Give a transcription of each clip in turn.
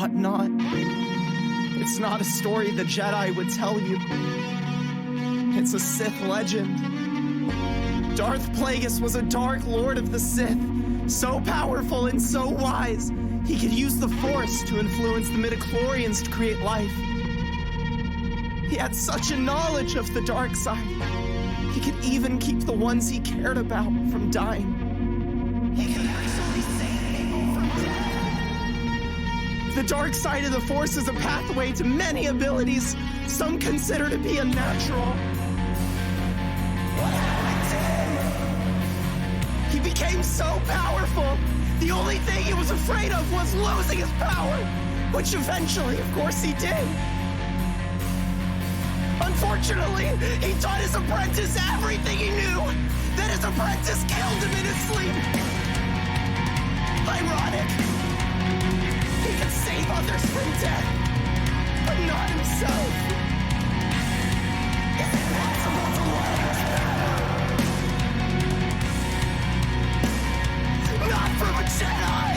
whatnot. It's not a story the Jedi would tell you. It's a Sith legend. Darth Plagueis was a Dark Lord of the Sith, so powerful and so wise, he could use the Force to influence the midichlorians to create life. He had such a knowledge of the dark side. He could even keep the ones he cared about from dying. He could actually save people from death. The dark side of the Force is a pathway to many abilities some consider to be unnatural. What happened to him? He became so powerful, the only thing he was afraid of was losing his power, which eventually, of course, he did. Unfortunately, he taught his apprentice everything he knew. Then his apprentice killed him in his sleep. Ironic. He could save others from death, but not himself. Is it possible to learn his power? Not from a Jedi!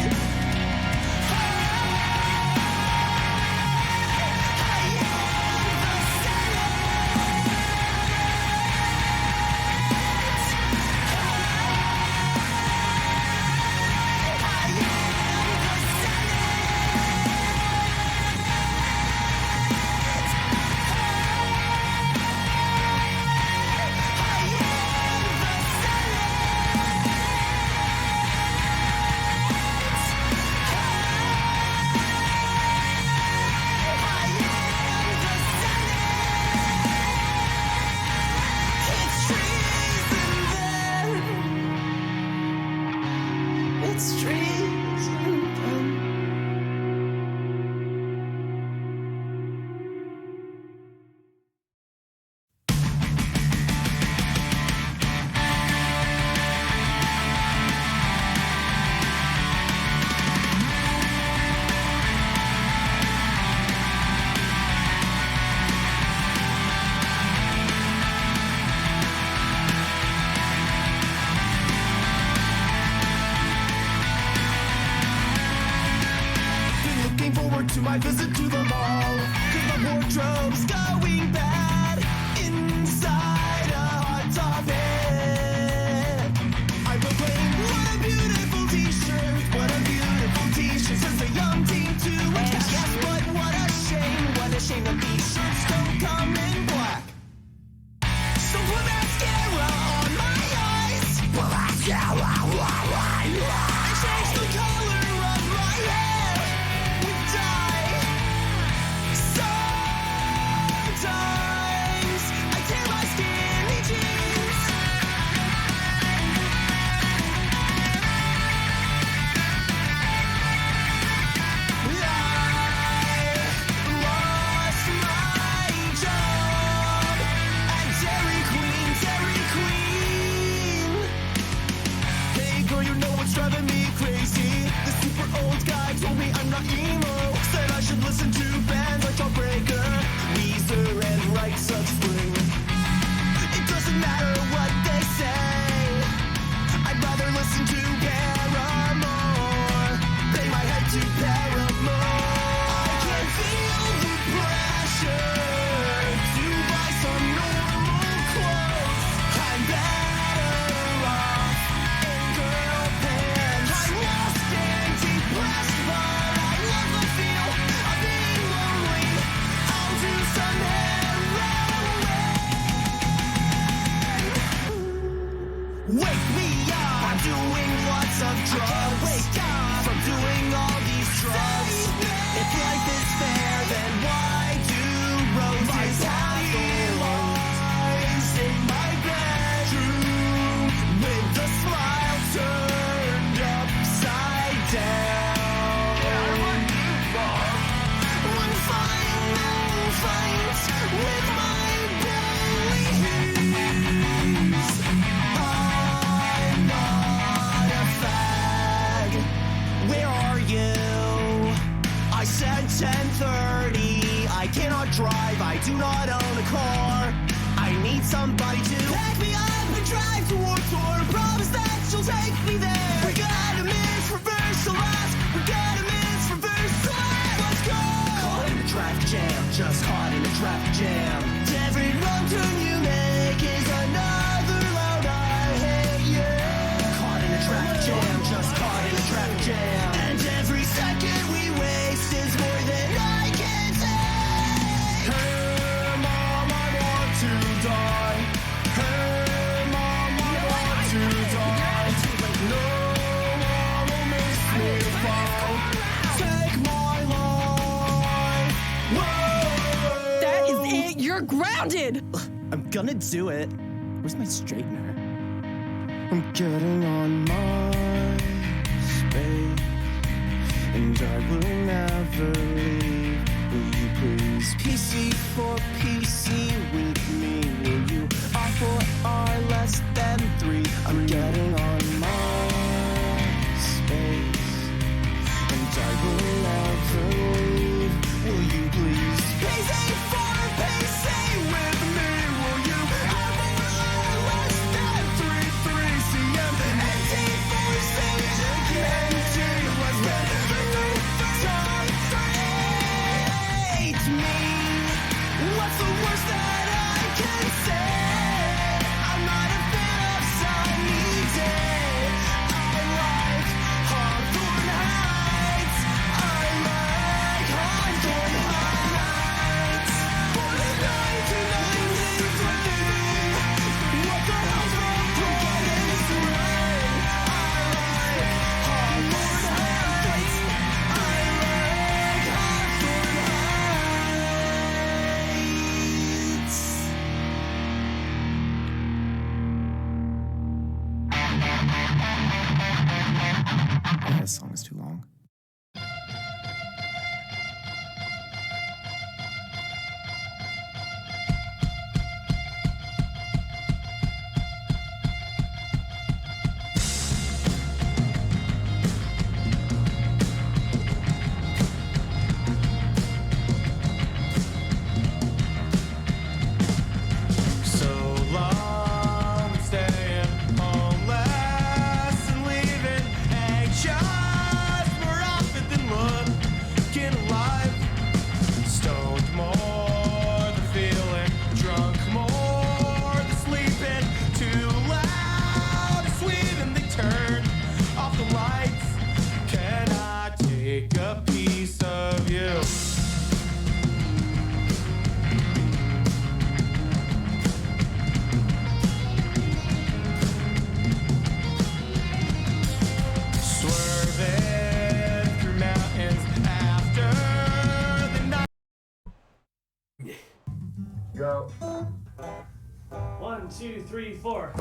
To my visit to the mall, 'cause my wardrobe's going bad inside a hot topic. I proclaim, what a beautiful t-shirt, what a beautiful t-shirt, says the young team to a and yes, but what a shame that these shirts don't come in black. So put mascara on my eyes, and change the color of my hair with dye. Sometimes I tear my skinny jeans. I lost my job at Dairy Queen. Hey girl, you know what's driving me crazy? The super old guy told me I'm not emo, said I should listen to bands like Jawbreaker, Weezer, and Rites of Spring. It doesn't matter what they say, I'd rather listen to Paramore, bang my head to Paramore. I can feel the pressure to buy some normal clothes. I'm better off in girl pants. I'm lost and depressed, but I love the feel of being lonely. I'll do some heroin. Wake me up! I'm doing lots of drugs. I can't wake up from doing all these drugs. If life is fair, then why do roses have thorns? In my bedroom with the smile turned upside down. One final fight with my bullies. I'm not a fag. Where are you? I said 10:30. I cannot drive. I do not own a car. I need somebody to pick me up and drive to Wartor. Promise that she'll take me there. We got a miss reverse last. We got a miss reverse last. Let's just caught in a traffic jam. Every wrong turn you make is another loud I hate you. Caught in a traffic jam, just caught in a traffic jam. And every second we waste is more than I can take. Hey mom, I want to die. Hey mom, I want to die. No one will miss me if I take my life. Whoa. That is it. You're grounded. I'm gonna do it. Where's my straightener? I'm getting on my space, and I will never leave. Will you please PC for PC with me? Will you R for R less than 3? I'm getting on my space, and I will never leave. Will you please PC for PC with me? Will you R for R less than 3 CM? NT for Sage again. NT less than 3 times 8 me. What's the worst that I can say? I'm not a fan of sunny day. I like Hawthorne Heights. I like Hawthorne Heights. For the 1993. What the hell's wrong with this rain? I like Hawthorne Heights. I like Hawthorne Heights. Yeah, this song is too long. So long, staying homeless and leaving anxious more often than looking alive. Stoned more than feeling drunk, more than sleeping too loud and sweet, and they turn off the lights. Can I take a piece of you? Swerving through mountains after the night. Go. 1, 2, 3, 4.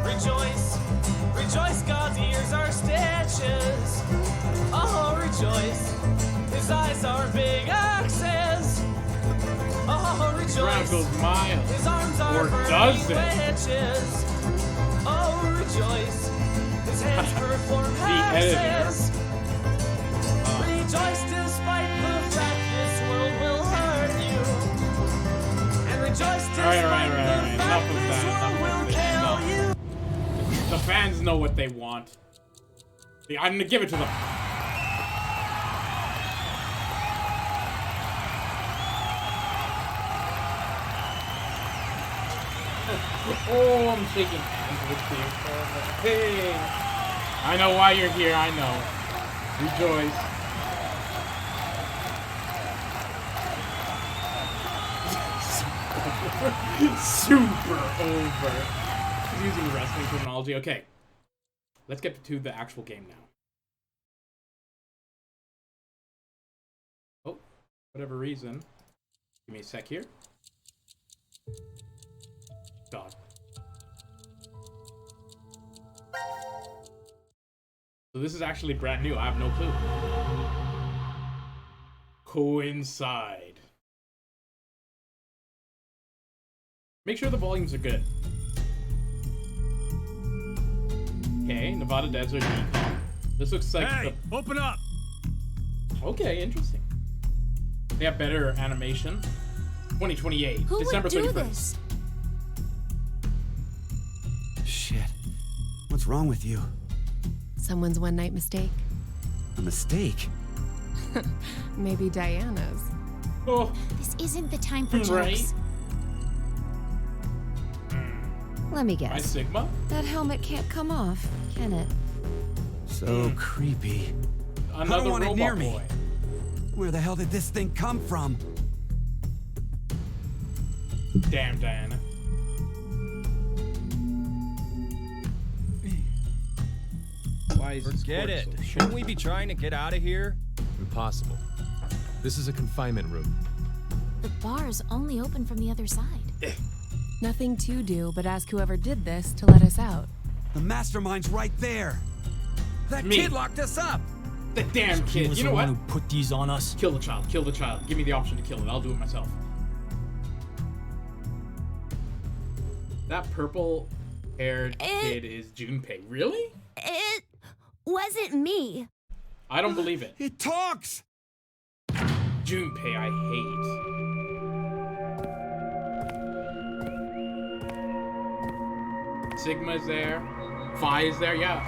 Rejoice, rejoice, God's ears are stitches. Oh, rejoice, his eyes are big axes. Oh, Ground rejoice, goes miles. his arms are Or burning does it? witches. Oh, rejoice, his hands perform editor. hexes. Rejoice despite the fact this world will hurt you. And rejoice despite All right. the fact Enough of this that. world Enough will of this. kill No. you. The fans know what they want. I'm gonna give it to them. Oh, I'm shaking hands with you. Hey, I know why you're here. I know. Rejoice. Super over. He's using wrestling terminology. Okay, let's get to the actual game now. Oh, whatever reason. Give me a sec here. God. So this is actually brand new. I have no clue. Coincide. Make sure the volumes are good. Okay, Nevada Desert Decom. This looks like Open up! Okay, interesting. They have better animation. 2028. Who December would do 31st. this? Shit. What's wrong with you? Someone's one-night mistake. A mistake? Maybe Diana's. Oh, This isn't the time for jokes. right? Let me By guess. Sigma? That helmet can't come off, can it? So creepy. Another don't want it robot near me. boy. Where the hell did this thing come from? Damn, Diana. Why is Forget it. Shouldn't we be trying to get out of here? Impossible. This is a confinement room. The bar's only open from the other side. Nothing to do but ask whoever did this to let us out. The mastermind's right there. That Me. kid locked us up. The damn He kid. was You the know one what? who put these on us. Kill the child. Kill the child. Give me the option to kill it. I'll do it myself. That purple-haired kid is Junpei. Really? It wasn't me. I don't believe it. It talks. Junpei, I hate. Sigma's there. Phi is there, yeah.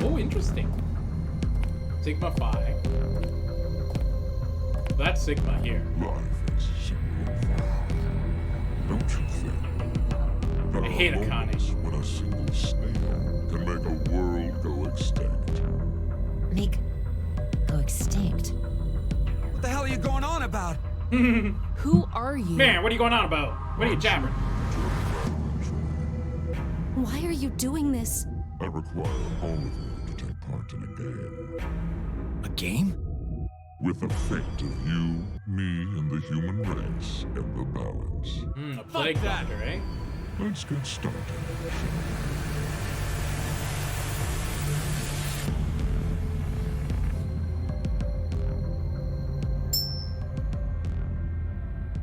Oh, interesting. Sigma Phi. That's Sigma here. Life is simple. Don't you think? There I hate are Akane. moments when a single snail can make a world go extinct. Make go extinct. What the hell are you going on about? Who are you? Man, what are you going on about? What are you jabbering? Why are you doing this? I require all of you to take part in a game. A game? With the fate of you, me, and the human race in the balance. A plague doctor, eh? Let's get started.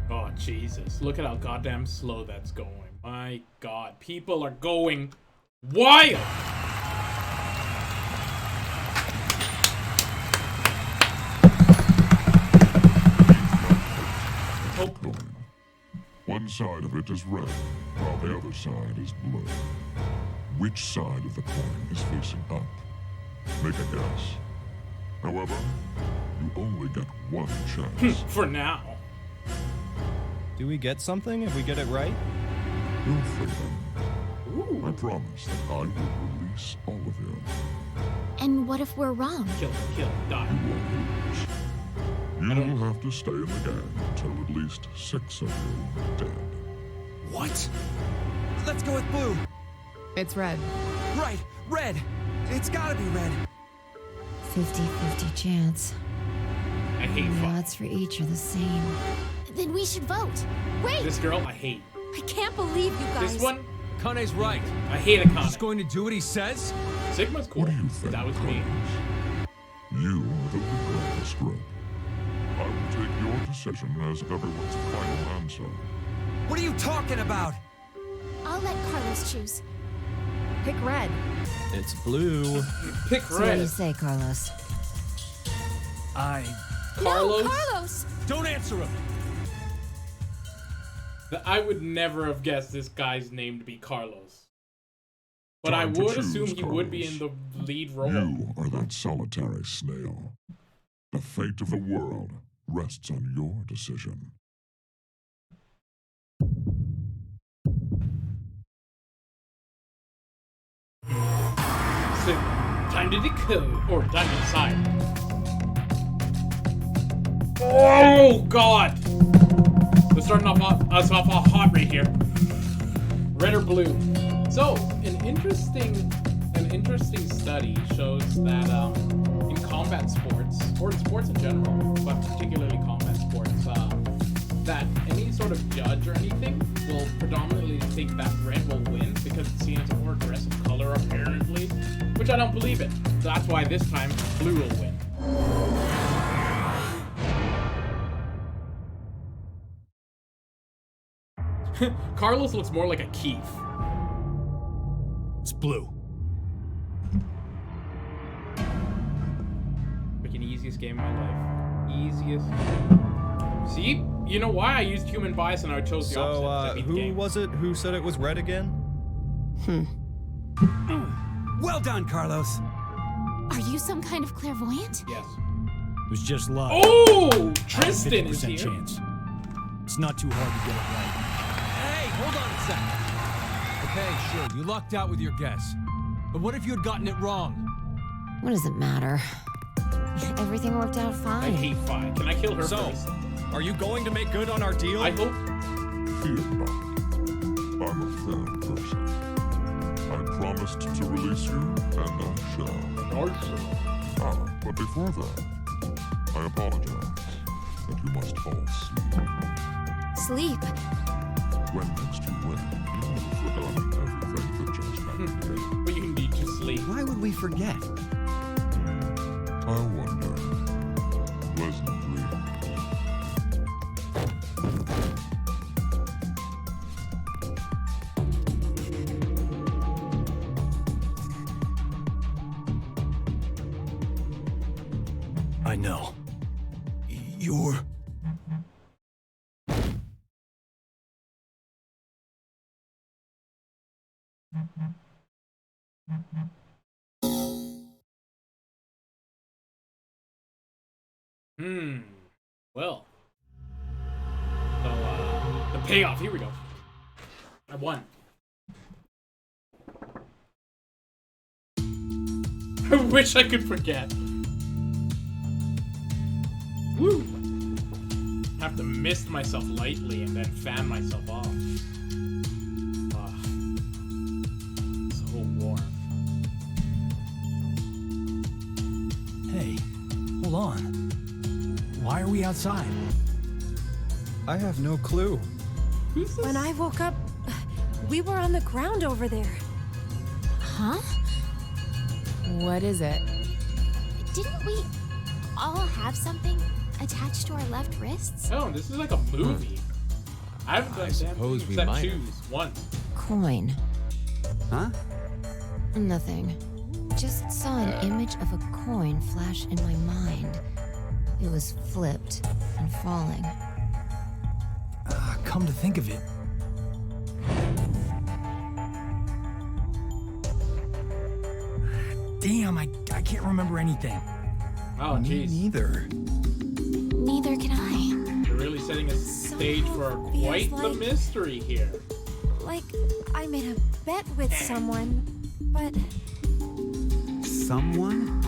Oh, Jesus. Look at how goddamn slow that's going. My God. People are going wild! Oh, Coin. One side of it is red, while the other side is blue. Which side of the coin is facing up? Make a guess. However, you only get one chance. for now. Do we get something if we get it right? You'll freedom. Ooh. I promise that I will release all of you. And what if we're wrong? Kill, die. You won't lose. You'll have to stay in the game until at least 6 of you are dead. What? Let's go with blue. It's red. Right, red. It's gotta be red. 50-50 chance. I hate The Phi. odds for each are the same. Then we should vote. Wait! This girl, I hate. I can't believe you guys. This one, Akane's right. I hate He's Akane. going to do what he says? Sigma's cool. What do you think, That was me. Carlos? You are the leader of this group. I will take your decision as everyone's final answer. What are you talking about? I'll let Carlos choose. Pick red. It's blue. Pick So what do you red. say, Carlos? Carlos? No, Carlos! Don't answer him. I would never have guessed this guy's name to be Carlos. But I Time to would choose, assume he would be in Carlos. the lead role. You are that solitary snail. The fate of the world rests on your decision. So, time to decode. Or time to decide. Oh, God! They're starting us off all hot right here. Red or blue? So, an interesting study shows that in combat sports, or in sports in general, but particularly combat sports, that any sort of judge or anything will predominantly think that red will win because it's seen as a more aggressive color apparently, which I don't believe it. So that's why this time blue will win. Carlos looks more like a Keith. It's blue. Freaking easiest game of my life. Easiest. See? You know why I used human bias and I chose the opposite. Who was it who said it was red again? Well done, Carlos. Are you some kind of clairvoyant? Yes. It was just luck. Oh! Tristan is here. Chance. It's not too hard to get it right. Hey, hold on a second. Okay, sure, you lucked out with your guess. But what if you had gotten it wrong? What does it matter? Everything worked out fine. I hate Fi. Can I kill her first? Are you going to make good on our deal? I hope. Fear not. I'm a fair person. I promised to release you, and I shall. But before that, I apologize that you must fall asleep. Sleep? When next you wake, you will have forgotten everything that just happened. But you need to sleep. Why would we forget? I wonder. Pleasant dreams. I know. You're... Well. So, the payoff. Here we go. I won. I wish I could forget. Woo! Have to mist myself lightly and then fan myself off. So warm. Hey, hold on. Why are we outside? I have no clue. When I woke up, we were on the ground over there. Huh? What is it? Didn't we all have something attached to our left wrists? Oh, this is like a movie. I haven't done suppose we might have. choose one. Coin. Huh? Nothing. Just saw an image of a coin flash in my mind. It was flipped and falling. Come to think of it. Damn, I can't remember anything. Oh, jeez. Neither. Neither can I. You're really setting a stage for quite the like- mystery here. Like, I made a bet with someone, but Someone?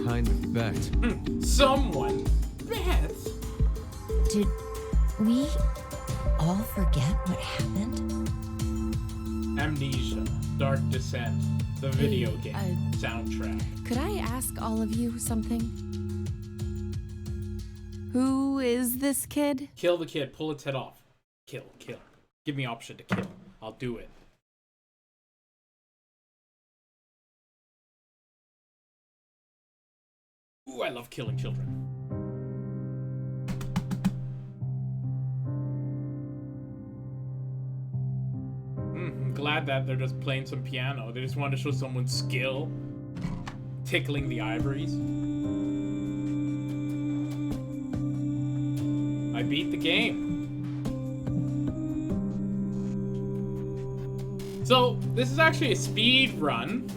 Kind of bet. Someone bet. Did we all forget what happened? Amnesia, Dark Descent, the video game soundtrack. Could I ask all of you something? Who is this kid? Kill the kid, pull its head off. Kill. Give me option to kill. I'll do it. Ooh, I love killing children. I'm glad that they're just playing some piano. They just want to show someone's skill. Tickling the ivories. I beat the game. So, this is actually a speed run.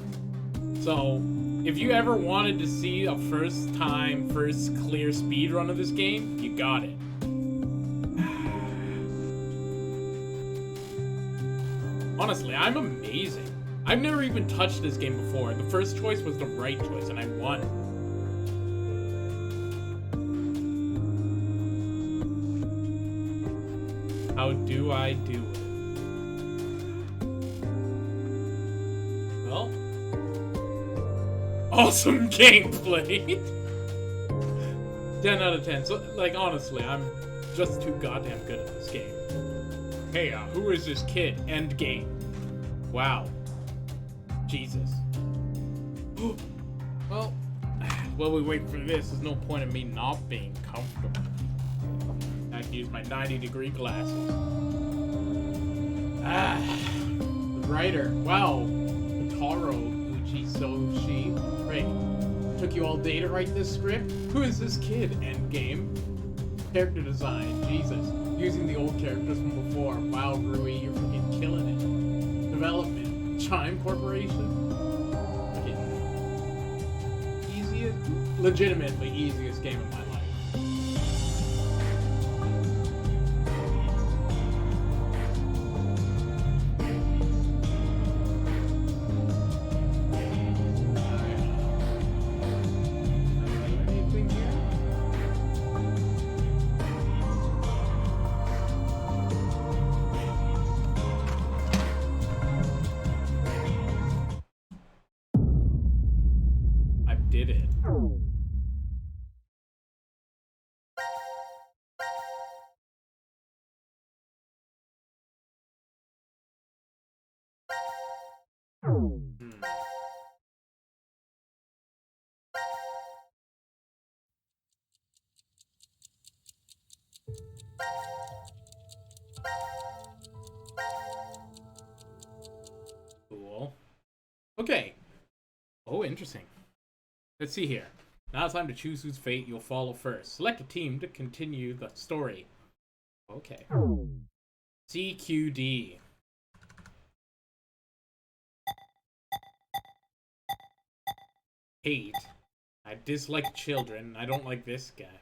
So, if you ever wanted to see a first clear speed run of this game, you got it. Honestly, I'm amazing. I've never even touched this game before. The first choice was the right choice, and I won. How do I do it? Well, awesome gameplay. 10 out of 10. So, like, honestly, I'm just too goddamn good at this game. Hey, who is this kid? End game. Wow. Jesus. Well, while we wait for this, there's no point in me not being comfortable. I have to use my 90-degree glasses. The writer. Wow. Taro Uchi Soshi. Great. Took you all day to write this script? Who is this kid? Endgame. Character design, Jesus. Using the old characters from before. Wow, Rui, you're freaking killing it. Development. Chime Corporation. Freaking easiest, legitimately easiest game of my life. Did it. Cool. Okay. Oh, interesting. Let's see here. Now it's time to choose whose fate you'll follow first. Select a team to continue the story. Okay. CQD. Hate. I dislike children. I don't like this guy.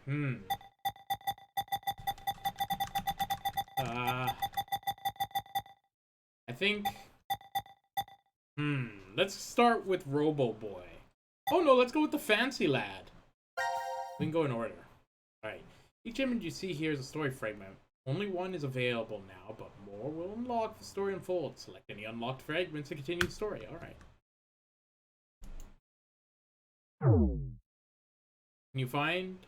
I think... Let's start with Robo Boy. Oh no, let's go with the fancy lad. We can go in order. Alright. Each image you see here is a story fragment. Only one is available now, but more will unlock the story unfolds. Select any unlocked fragments to continue the story. Alright. When you find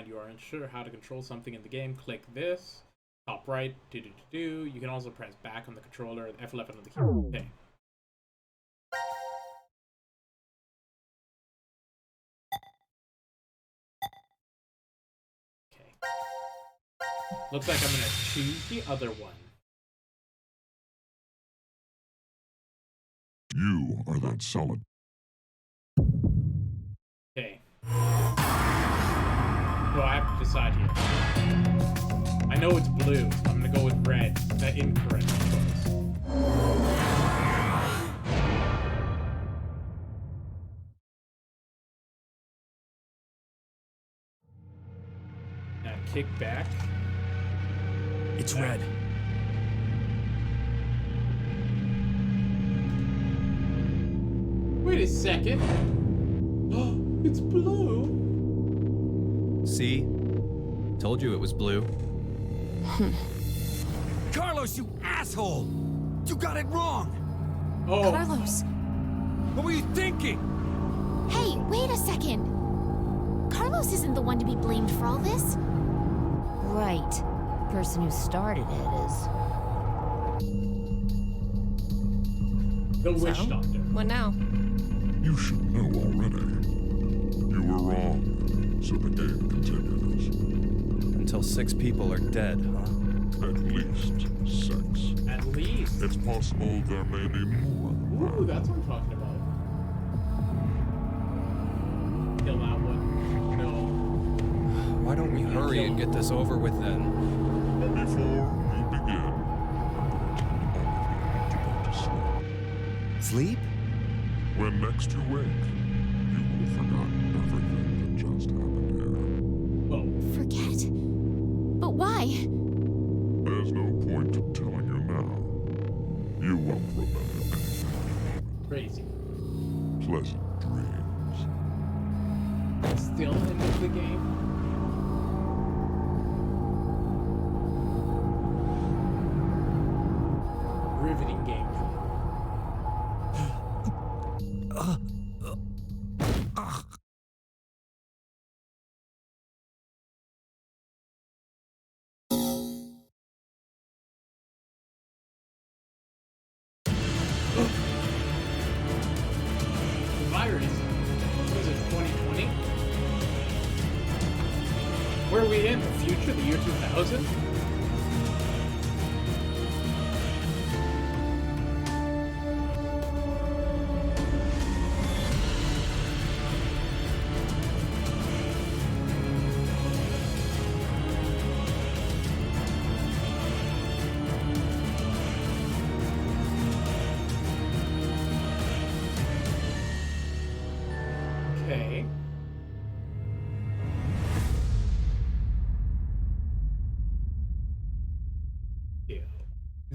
you are unsure how to control something in the game, click this. Top right, You can also press back on the controller, F11 on the keyboard. Okay. Looks like I'm gonna choose the other one. You are that solid. Okay. So I have to decide here. I know it's blue, so I'm gonna go with red. That incorrect choice. Now kick back. It's red. Wait a second. It's blue. See? Told you it was blue. Carlos, you asshole! You got it wrong! Oh. Carlos! What were you thinking? Hey, wait a second! Carlos isn't the one to be blamed for all this. Right. The person who started it is... The witch doctor. What now? You should know already. You were wrong, so the game continues. Until 6 people are dead, huh? At least 6. At least. It's possible there may be more. Ooh, that's what I'm talking about. Kill that one. No. Why don't we hurry and get this over with then? Before we begin, all of you to go to sleep. Sleep? When next you wake, you will have forgotten everything that just happened here. Whoa. Forget? But why? There's no point in telling you now. You won't remember anything. Crazy. Pleasant dreams. Still in the game? Riveting game. Where are we in? The future? The year 2000?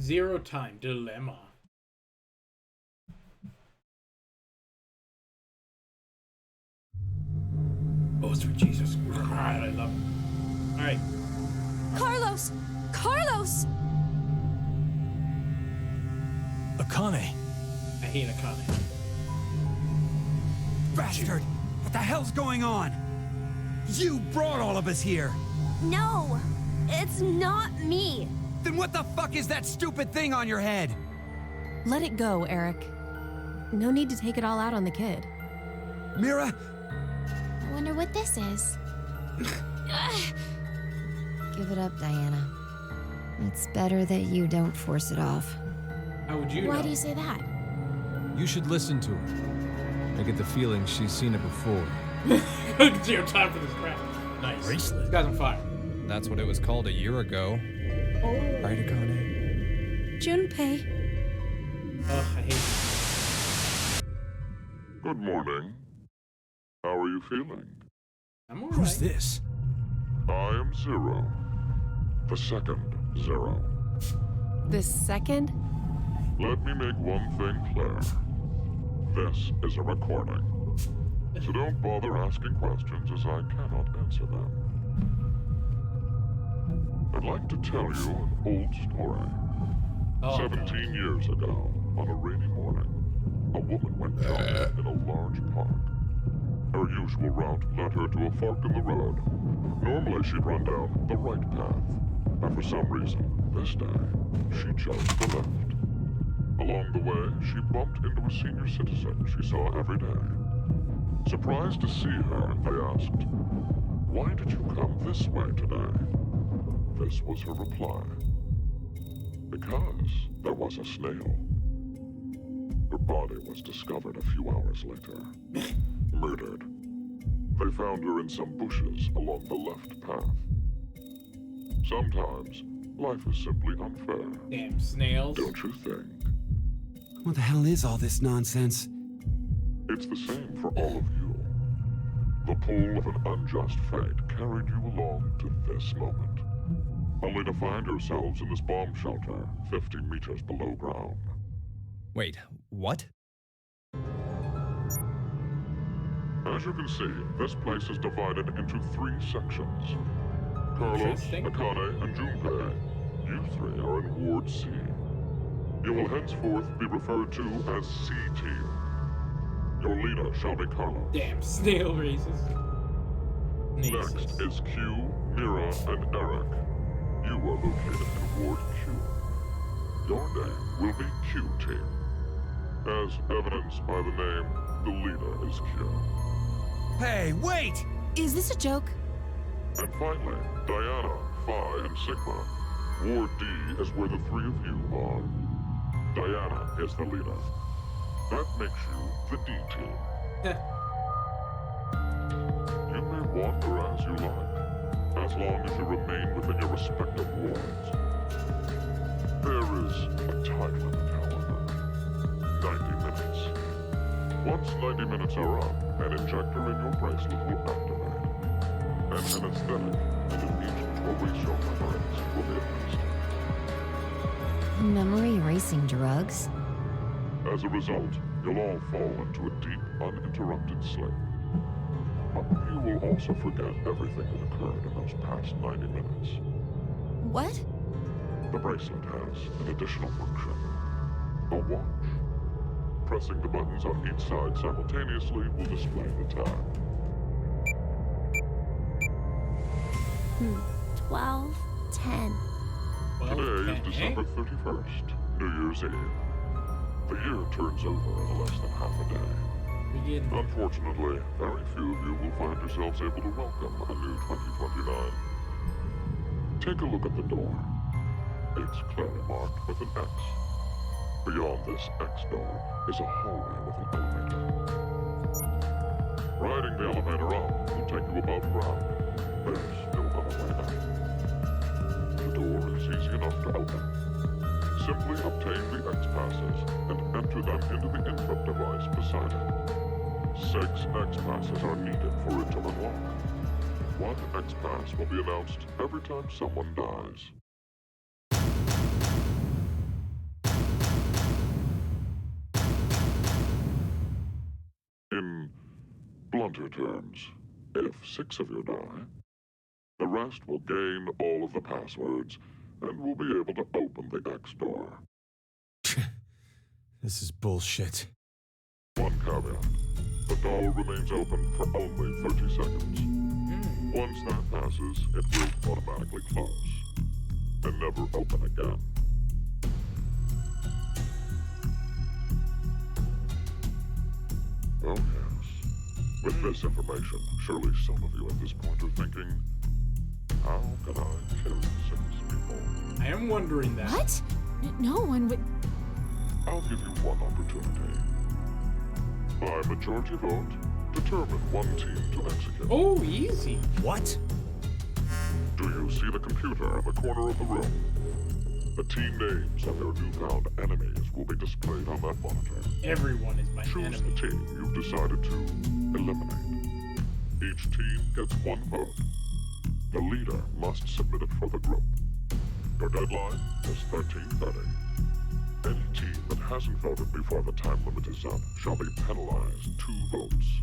Zero time dilemma. Oh, sweet Jesus. Alright, I love it. Alright. Carlos! Carlos! Akane. I hate Akane. Bastard! What the hell's going on? You brought all of us here! No! It's not me! Then what the fuck is that stupid thing on your head? Let it go, Eric. No need to take it all out on the kid. Mira? I wonder what this is. Give it up, Diana. It's better that you don't force it off. How would you Why know? do you say that? You should listen to her. I get the feeling she's seen it before. Zero time for this crap. Nice. Bracelet. This guy's on fire. That's what it was called a year ago. Right, Akane? Junpei. Ugh, I hate it. Good morning. How are you feeling? I'm alright. Who's this? I am Zero. The second Zero. The second? Let me make one thing clear. This is a recording. So don't bother asking questions as I cannot answer them. I'd like to tell you an old story. Oh, 17 years ago, on a rainy morning, a woman went jogging in a large park. Her usual route led her to a fork in the road. Normally she'd run down the right path, but for some reason, this day, she chose the left. Along the way, she bumped into a senior citizen she saw every day. Surprised to see her, they asked, "Why did you come this way today?" This was her reply. Because there was a snail. Her body was discovered a few hours later. Murdered. They found her in some bushes along the left path. Sometimes, life is simply unfair. Damn snails. Don't you think? What the hell is all this nonsense? It's the same for all of you. The pull of an unjust fate carried you along to this moment. Only to find yourselves in this bomb shelter 50 meters below ground. Wait, what? As you can see, this place is divided into 3 sections. Carlos, Interesting. Akane, and Junpei. You 3 are in Ward C. You will henceforth be referred to as C-Team. Your leader shall be Carlos. Damn snail races. Next is Q, Mira, and Eric. You are located in Ward Q. Your name will be Q-Team. As evidenced by the name, the leader is Q. Hey, wait! Is this a joke? And finally, Diana, Phi, and Sigma. Ward D is where the 3 of you are. Diana is the leader. That makes you the D team. You may wander as you like, as long as you remain within your respective wards. There is a time limit, however. 90 minutes. Once 90 minutes are up, an injector in your bracelet will activate. And an aesthetic and an agent to erase your memories will be administered. Memory erasing drugs? As a result, you'll all fall into a deep, uninterrupted sleep. But you will also forget everything that occurred in those past 90 minutes. What? The bracelet has an additional function. A watch. Pressing the buttons on each side simultaneously will display the time. 12, 10. Today is December 31st, New Year's Eve. The year turns over in less than half a day. Unfortunately, very few of you will find yourselves able to welcome a new 2029. Take a look at the door. It's clearly marked with an X. Beyond this X door is a hallway with an elevator. Riding the elevator up will take you above ground. There's no other way out. The door is easy enough to open. Simply obtain the X passes and enter them into the input device beside it. 6 X passes are needed for it to unlock. 1 X pass will be announced every time someone dies. enter terms. If 6 of you die, the rest will gain all of the passwords and will be able to open the X door. This is bullshit. One caveat. The door remains open for only 30 seconds. Once that passes, it will automatically close and never open again. Oh yes. With this information, surely some of you at this point are thinking, how can I kill 6 people? I am wondering that. What? No one would. I'll give you one opportunity. By majority vote, determine one team to execute. Oh, easy. What? Do you see the computer in the corner of the room? The team names of your newfound enemies will be displayed on that monitor. Everyone is my Choose enemy. the team you've decided to eliminate. Each team gets 1 vote. The leader must submit it for the group. Your deadline is 13:30. Any team that hasn't voted before the time limit is up shall be penalized 2 votes.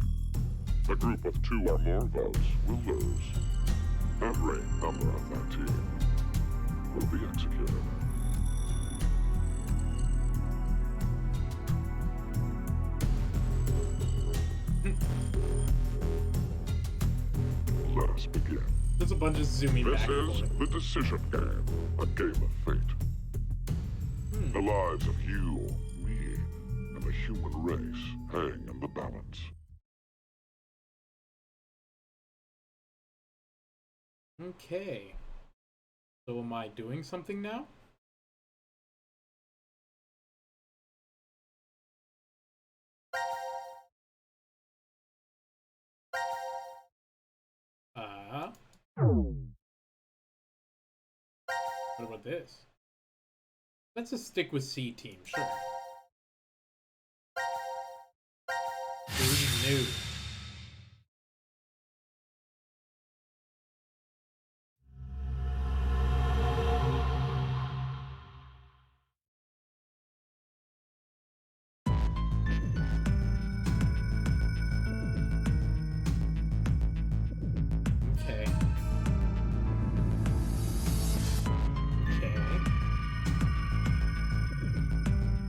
The group with 2 or more votes will lose. Every member of that team will be executed. Let us begin. There's a bunch of zooming This back and is forth. the decision game, a game of fate. The lives of you, me, and the human race hang in the balance. Okay. So am I doing something now? What about this? Let's just stick with C team, sure. Who's new? Okay. Okay.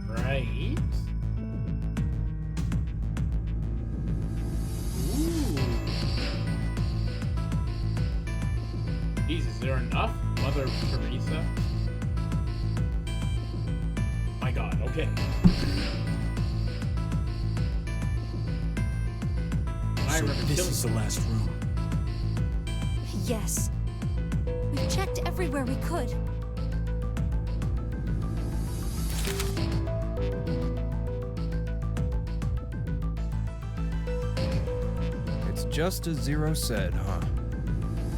Right. Ooh. Jeez, is there enough? Mother Teresa? My god, okay. I remember This killing is the last room. Yes. We checked everywhere we could. It's just as Zero said, huh?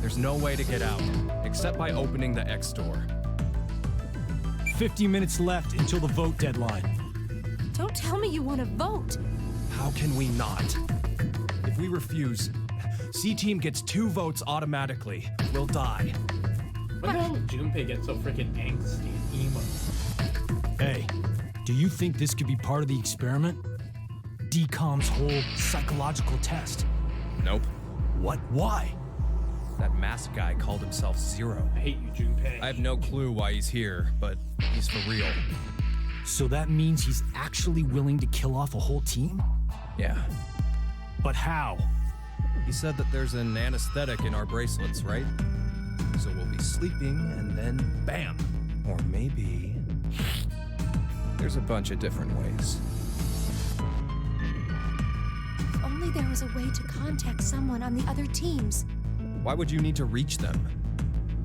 There's no way to get out, except by opening the X door. 50 minutes left until the vote deadline. Don't tell me you want to vote. How can we not? If we refuse, C-Team gets 2 votes automatically. We'll die. Why don't Junpei get so freaking angsty and emo? Hey, do you think this could be part of the experiment? DCOM's whole psychological test. Nope. What? Why? That masked guy called himself Zero. I hate you, Junpei. I have no clue why he's here, but he's for real. So that means he's actually willing to kill off a whole team? Yeah. But how? He said that there's an anesthetic in our bracelets, right? So we'll be sleeping and then bam! Or maybe... there's a bunch of different ways. If only there was a way to contact someone on the other teams. Why would you need to reach them?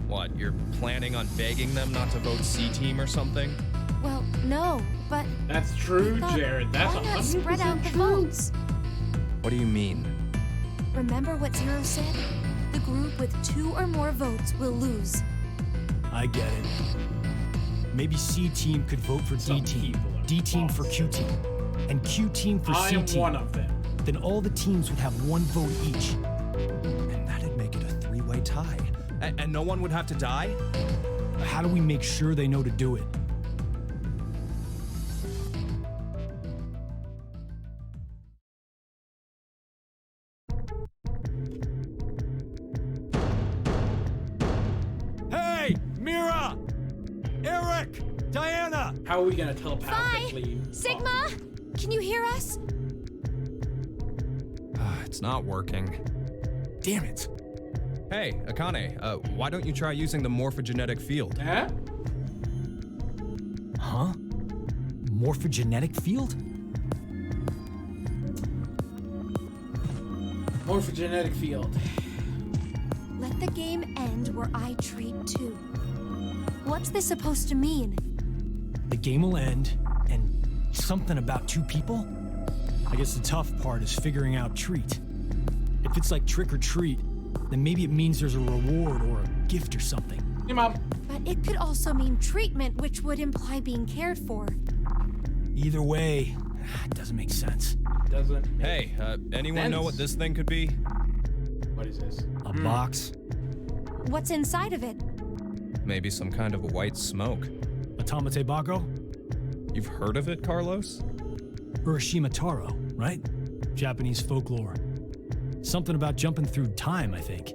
What, you're planning on begging them not to vote C-Team or something? Well, no, but That's true, I thought, Jared. That's why not 100% spread out the true. votes? What do you mean? Remember what Zero said? The group with 2 or more votes will lose. I get it. Maybe C-Team could vote for Some D-Team, people are D-Team for boss. Q-Team, and Q-Team for I am C-Team. one of them. Then all the teams would have 1 vote each. And that'd make it a 3-way tie. And no one would have to die? How do we make sure they know to do it? Eric! Diana! How are we gonna telepathically? Sigma! Can you hear us? It's not working. Damn it. Hey, Akane, why don't you try using the morphogenetic field? Huh? Huh? Morphogenetic field? Morphogenetic field. Let the game end where I treat too. What's this supposed to mean? The game will end, and something about two people? I guess the tough part is figuring out treat. If it's like trick or treat, then maybe it means there's a reward or a gift or something. Hey, Mom. But it could also mean treatment, which would imply being cared for. Either way, it doesn't make sense. Doesn't. Hey, anyone know what this thing could be? What is this? A box? What's inside of it? Maybe some kind of white smoke. Automate Bako? You've heard of it, Carlos? Urashima Taro, right? Japanese folklore. Something about jumping through time, I think.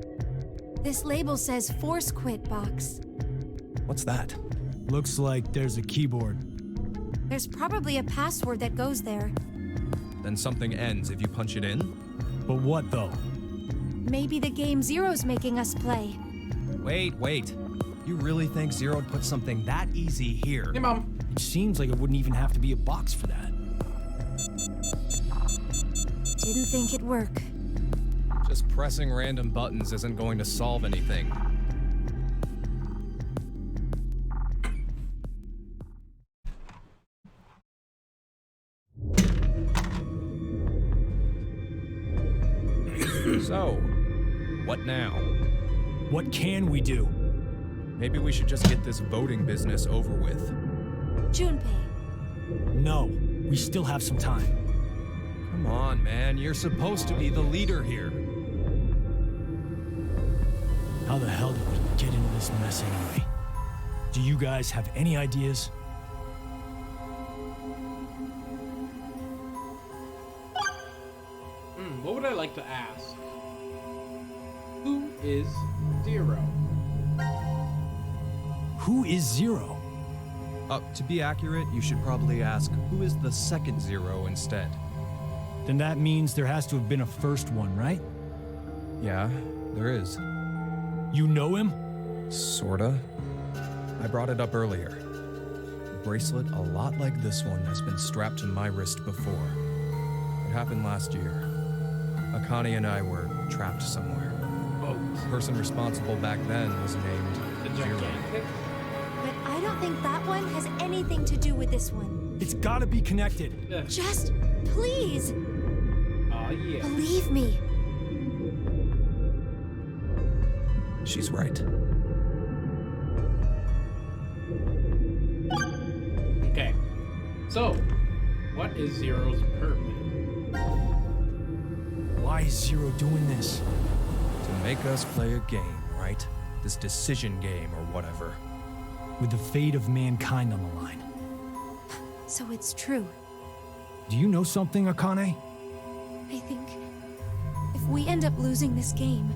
This label says Force Quit box. What's that? Looks like there's a keyboard. There's probably a password that goes there. Then something ends if you punch it in? But what, though? Maybe the game Zero's making us play. Wait. You really think Zero would put something that easy here? Hey, Mom. It seems like it wouldn't even have to be a box for that. Didn't think it'd work. Just pressing random buttons isn't going to solve anything. So, what now? What can we do? Maybe we should just get this voting business over with. Junpei. No, we still have some time. Come on, man. You're supposed to be the leader here. How the hell did we get into this mess anyway? Do you guys have any ideas? What would I like to ask? Who is Zero? Who is Zero? To be accurate, you should probably ask, who is the second Zero instead? Then that means there has to have been a first one, right? Yeah, there is. You know him? Sorta. I brought it up earlier. A bracelet a lot like this one has been strapped to my wrist before. It happened last year. Akane and I were trapped somewhere. The person responsible back then was named Zero. But I don't think that one has anything to do with this one. It's gotta be connected. Just, please. Yeah. Believe me. She's right. Okay. So, what is Zero's purpose? Why is Zero doing this? To make us play a game, right? This decision game or whatever. With the fate of mankind on the line. So it's true. Do you know something, Akane? I think if we end up losing this game,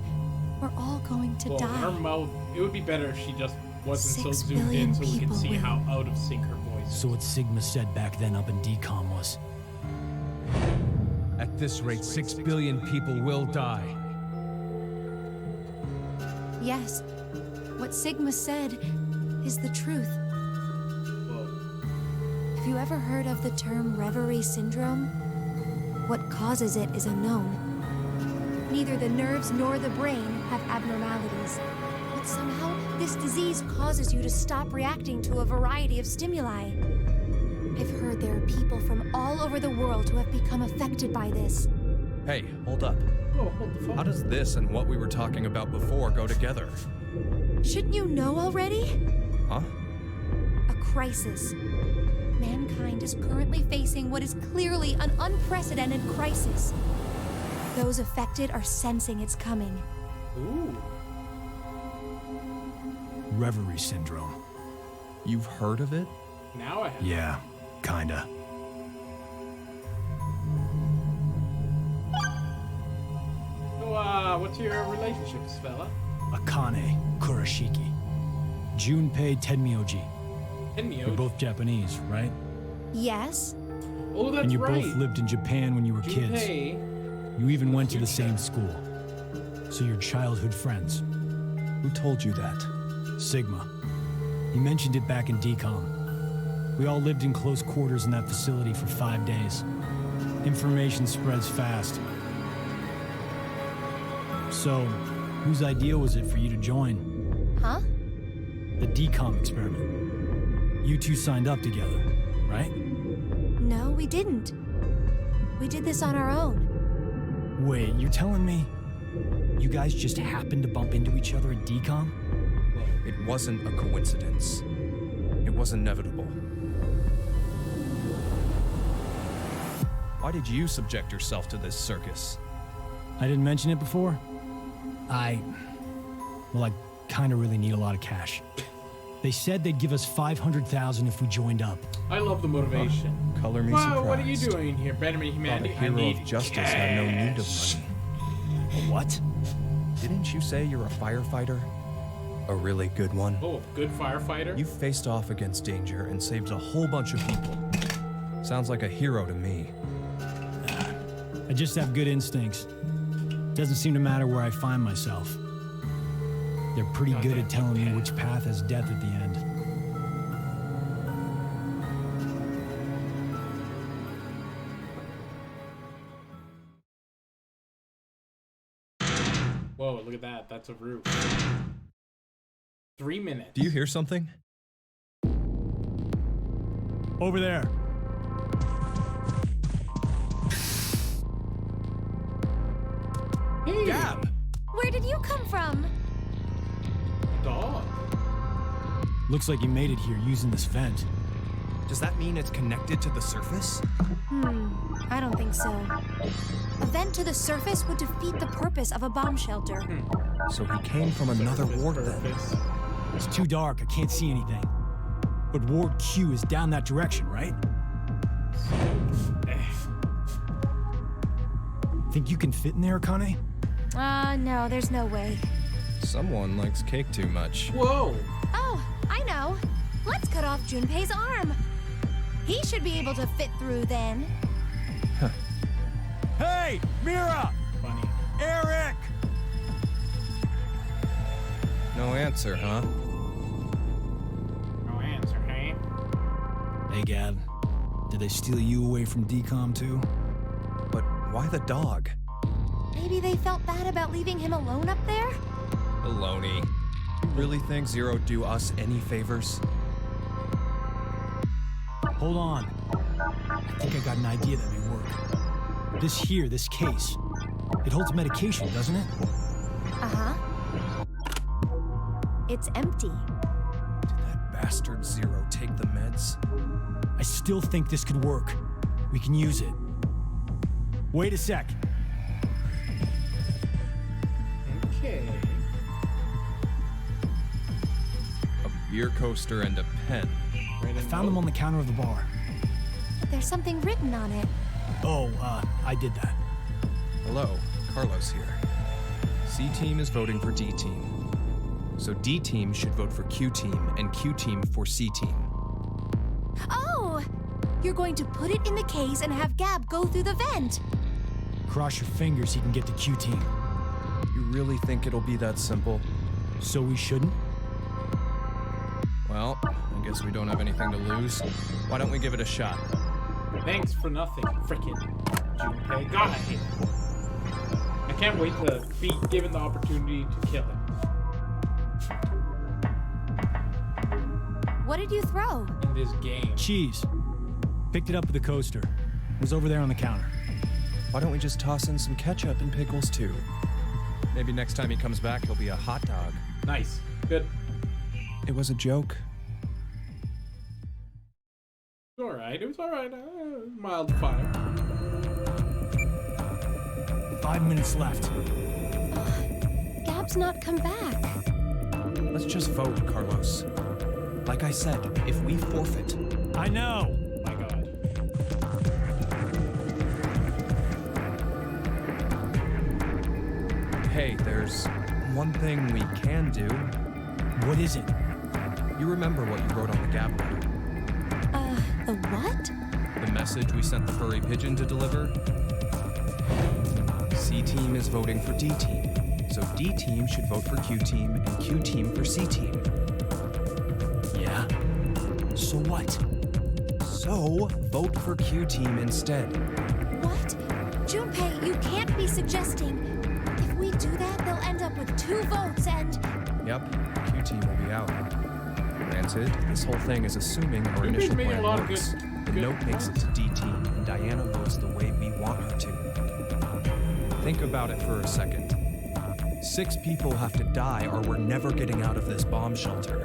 we're all going to die. Her mouth, it would be better if she just wasn't 6 so zoomed in billion so we could people see will. how out of sync her voice is. So what Sigma said back then up in DCOM was. At this rate, 6 billion people will die. Yes, what Sigma said is the truth. Have you ever heard of the term reverie syndrome? What causes it is unknown. Neither the nerves nor the brain have abnormalities. But somehow, this disease causes you to stop reacting to a variety of stimuli. I've heard there are people from all over the world who have become affected by this. Hey, hold up. Oh, hold the phone. How does this and what we were talking about before go together? Shouldn't you know already? Huh? A crisis. Mankind is currently facing what is clearly an unprecedented crisis. Those affected are sensing it's coming. Ooh. Reverie syndrome. You've heard of it? Now I have. Yeah, kinda. So, what's your relationships, fella? Akane Kurashiki. Junpei Tenmyoji. You're both Japanese, right? Yes. Oh, that's and you right. both lived in Japan when you were kids. You even went to the same school. So you're childhood friends. Who told you that? Sigma. You mentioned it back in DCOM. We all lived in close quarters in that facility for 5 days. Information spreads fast. So, whose idea was it for you to join? Huh? The DCOM experiment. You two signed up together, right? No, we didn't. We did this on our own. Wait, you're telling me you guys just happened to bump into each other at DCOM? It wasn't a coincidence. It was inevitable. Why did you subject yourself to this circus? I didn't mention it before? I kind of really need a lot of cash. They said they'd give us $500,000 if we joined up. I love the motivation. Color me Wow, surprised. what are you doing here? Better humanity. Thought a hero of justice had no need of money. A what? Didn't you say you're a firefighter? A really good one? Oh, good firefighter? You faced off against danger and saved a whole bunch of people. Sounds like a hero to me. I just have good instincts. Doesn't seem to matter where I find myself. They're pretty good at telling me which path has death at the end. Whoa, look at that. That's a roof. 3 minutes. Do you hear something? Over there. Hey. Gab! Where did you come from? Dog. Looks like you made it here using this vent. Does that mean it's connected to the surface? I don't think so. A vent to the surface would defeat the purpose of a bomb shelter. So he came from another ward then. It's too dark, I can't see anything. But Ward Q is down that direction, right? Think you can fit in there, Akane? No, there's no way. Someone likes cake too much. Whoa! Oh, I know. Let's cut off Junpei's arm. He should be able to fit through then. Hey, Mira! Funny. Eric! No answer, huh? No answer, hey? Hey, Gab. Did they steal you away from DCOM too? But why the dog? Maybe they felt bad about leaving him alone up there? Baloney. Really think Zero do us any favors? Hold on. I think I got an idea that may work. This case, it holds medication, doesn't it? Uh-huh. It's empty. Did that bastard Zero take the meds? I still think this could work. We can use it. Wait a sec. Okay. A beer coaster and a pen. I found them on the counter of the bar. But there's something written on it. Oh, I did that. Hello, Carlos here. C-Team is voting for D-Team. So D-Team should vote for Q-Team, and Q-Team for C-Team. Oh! You're going to put it in the case and have Gab go through the vent. Cross your fingers he can get to Q-Team. You really think it'll be that simple? So we shouldn't? Well, I guess we don't have anything to lose. Why don't we give it a shot? Thanks for nothing, frickin' Junpei. God, I hate him. I can't wait to be given the opportunity to kill him. What did you throw? In this game. Cheese. Picked it up at the coaster. It was over there on the counter. Why don't we just toss in some ketchup and pickles too? Maybe next time he comes back, he'll be a hot dog. Nice. Good. It was a joke. It was alright. It was alright. Mild fire. 5 minutes left. Gab's not come back. Let's just vote, Carlos. Like I said, if we forfeit... I know! My god. Hey, there's one thing we can do. What is it? You remember what you wrote on the gap letter? The what? The message we sent the furry pigeon to deliver? C-Team is voting for D-Team, so D-Team should vote for Q-Team and Q-Team for C-Team. Yeah? So what? So, vote for Q-Team instead. What? Junpei, you can't be suggesting. If we do that, they'll end up with 2 votes and... Yep, Q-Team will be out. Granted, this whole thing is assuming our You've been initial making a plan lot of works. The good note makes it to D-Team, and Diana votes the way we want her to. Think about it for a second. 6 people have to die or we're never getting out of this bomb shelter.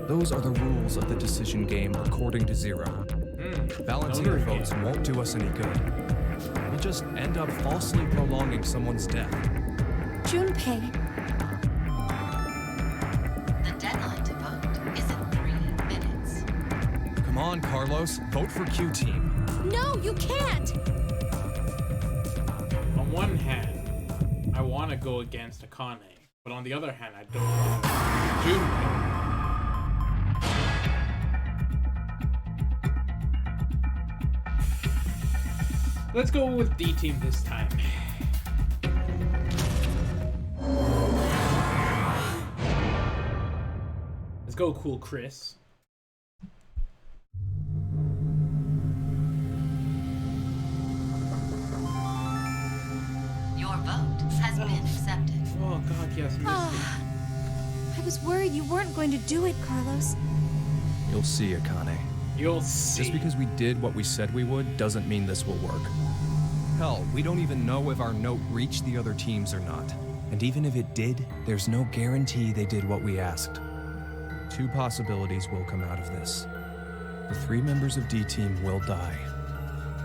Those are the rules of the decision game according to Zero. Balancing the votes won't do us any good. We'll just end up falsely prolonging someone's death. Junpei. The deadline to vote is in 3 minutes. Come on, Carlos. Vote for Q-Team. No, you can't! On one hand, I want to go against Akane, but on the other hand, I don't want Junpei. Let's go with D-Team this time. Let's go, cool Chris. Your vote has been accepted. Oh god, yes, Misty. I was worried you weren't going to do it, Carlos. You'll see, Akane. You'll see. Just because we did what we said we would doesn't mean this will work. Hell, we don't even know if our note reached the other teams or not. And even if it did, there's no guarantee they did what we asked. 2 possibilities will come out of this. The 3 members of D-Team will die.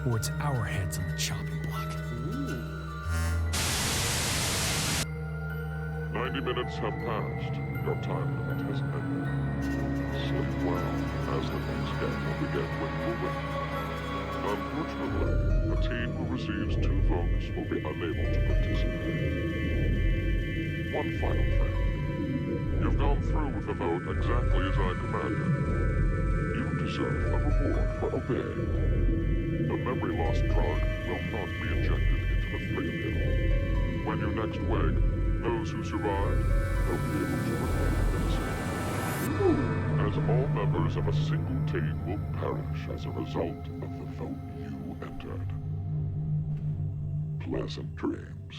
Or it's our heads on the chopping block. 90 minutes have passed. Your time limit has ended. Sleep well, as the next game will begin when you win. Unfortunately, the team who receives 2 votes will be unable to participate. One final thing. You've gone through with the vote exactly as I commanded. You deserve a reward for obeying. The memory loss drug will not be injected into the 3 of you. When you next wake, those who survive will be able to remain innocent. As all members of a single team will perish as a result of the vote you entered. Pleasant dreams.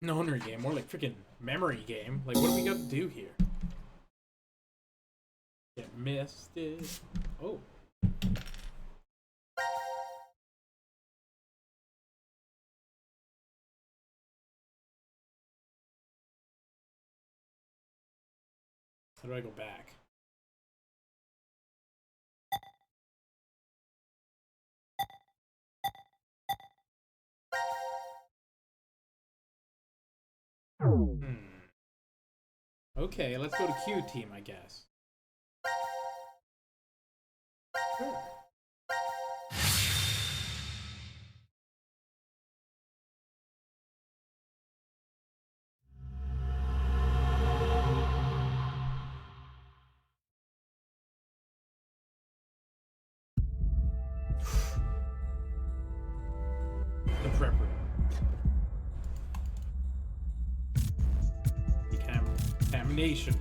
Nonary game, more like freaking memory game. Like, what do we got to do here? Get misted. Oh. How do I go back? Okay, let's go to Q team, I guess. The prep room. Contamination.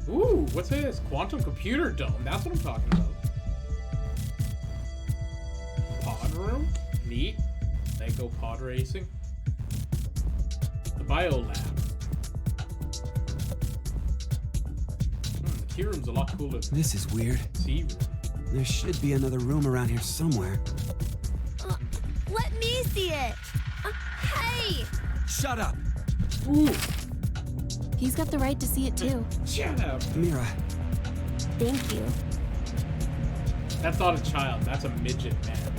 Ooh, what's this? Quantum computer dome. That's what I'm talking about. Pod room? Neat. Then go pod racing. The bio lab. The key room's a lot cooler. This is weird. C room. There should be another room around here somewhere. Let me see it. Hey! Shut up! Ooh! He's got the right to see it too. Shut up! Mira. Thank you. That's not a child. That's a midget, man.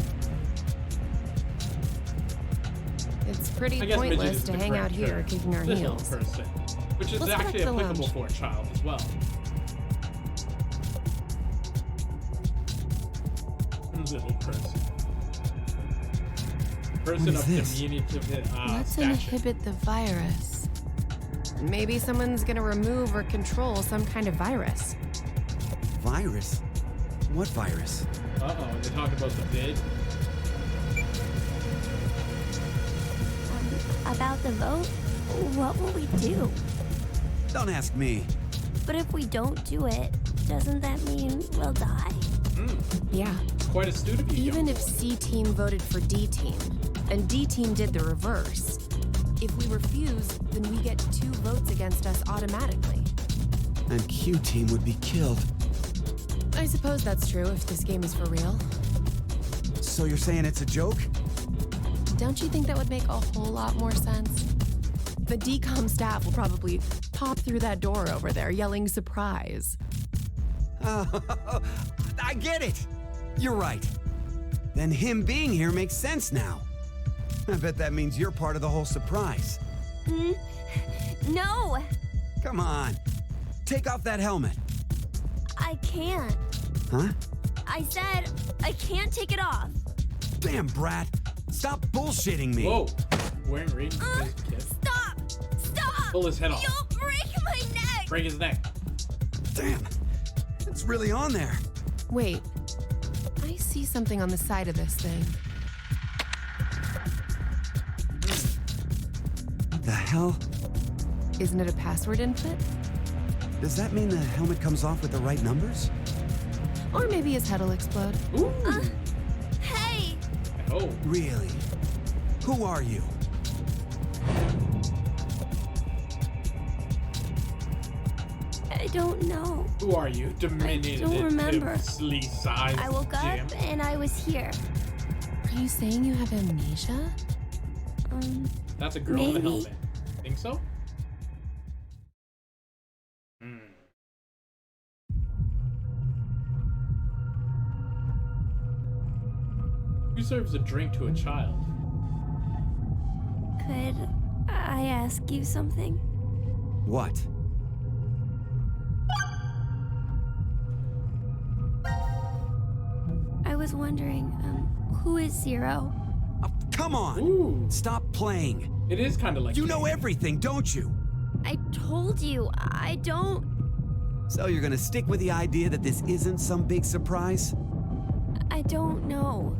It's pretty I guess midget pointless is to the hang out correct here term. kicking our Little heels. person. Which is Let's go back actually to the applicable lounge. for a child as well. Little person. Person What of is this? diminutive Let's stature. inhibit the virus. Maybe someone's gonna remove or control some kind of virus. Virus? What virus? Uh-oh, they're talking about the vid. About the vote? What will we do? Don't ask me. But if we don't do it, doesn't that mean we'll die? Yeah. Quite astute of you. Even if C team voted for D team, and D team did the reverse, if we refuse, then we get 2 votes against us automatically. And Q team would be killed. I suppose that's true if this game is for real. So you're saying it's a joke? Don't you think that would make a whole lot more sense? The DCOM staff will probably pop through that door over there yelling surprise. I get it. You're right. Then him being here makes sense now. I bet that means you're part of the whole surprise. No! Come on. Take off that helmet. I can't. Huh? I said I can't take it off. Damn, Brat. Stop bullshitting me. Whoa. Wearing reading kid. Stop! Stop! Pull his head off. You'll break my neck! Break his neck. Damn. It's really on there. Wait, I see something on the side of this thing. What the hell? Isn't it a password input? Does that mean the helmet comes off with the right numbers? Or maybe his head will explode. Ooh. Hey! Oh. Really? Who are you? I don't know. Who are you? Diminutive. I don't remember. Size. I woke up and I was here. Are you saying you have amnesia? That's a girl in a maybe. helmet. Think so? Who serves a drink to a child? Could I ask you something? What? I was wondering, who is Zero? Come on! Ooh. Stop playing. It is kind of like You know everything, don't you? I told you, I don't. So you're gonna stick with the idea that this isn't some big surprise? I don't know.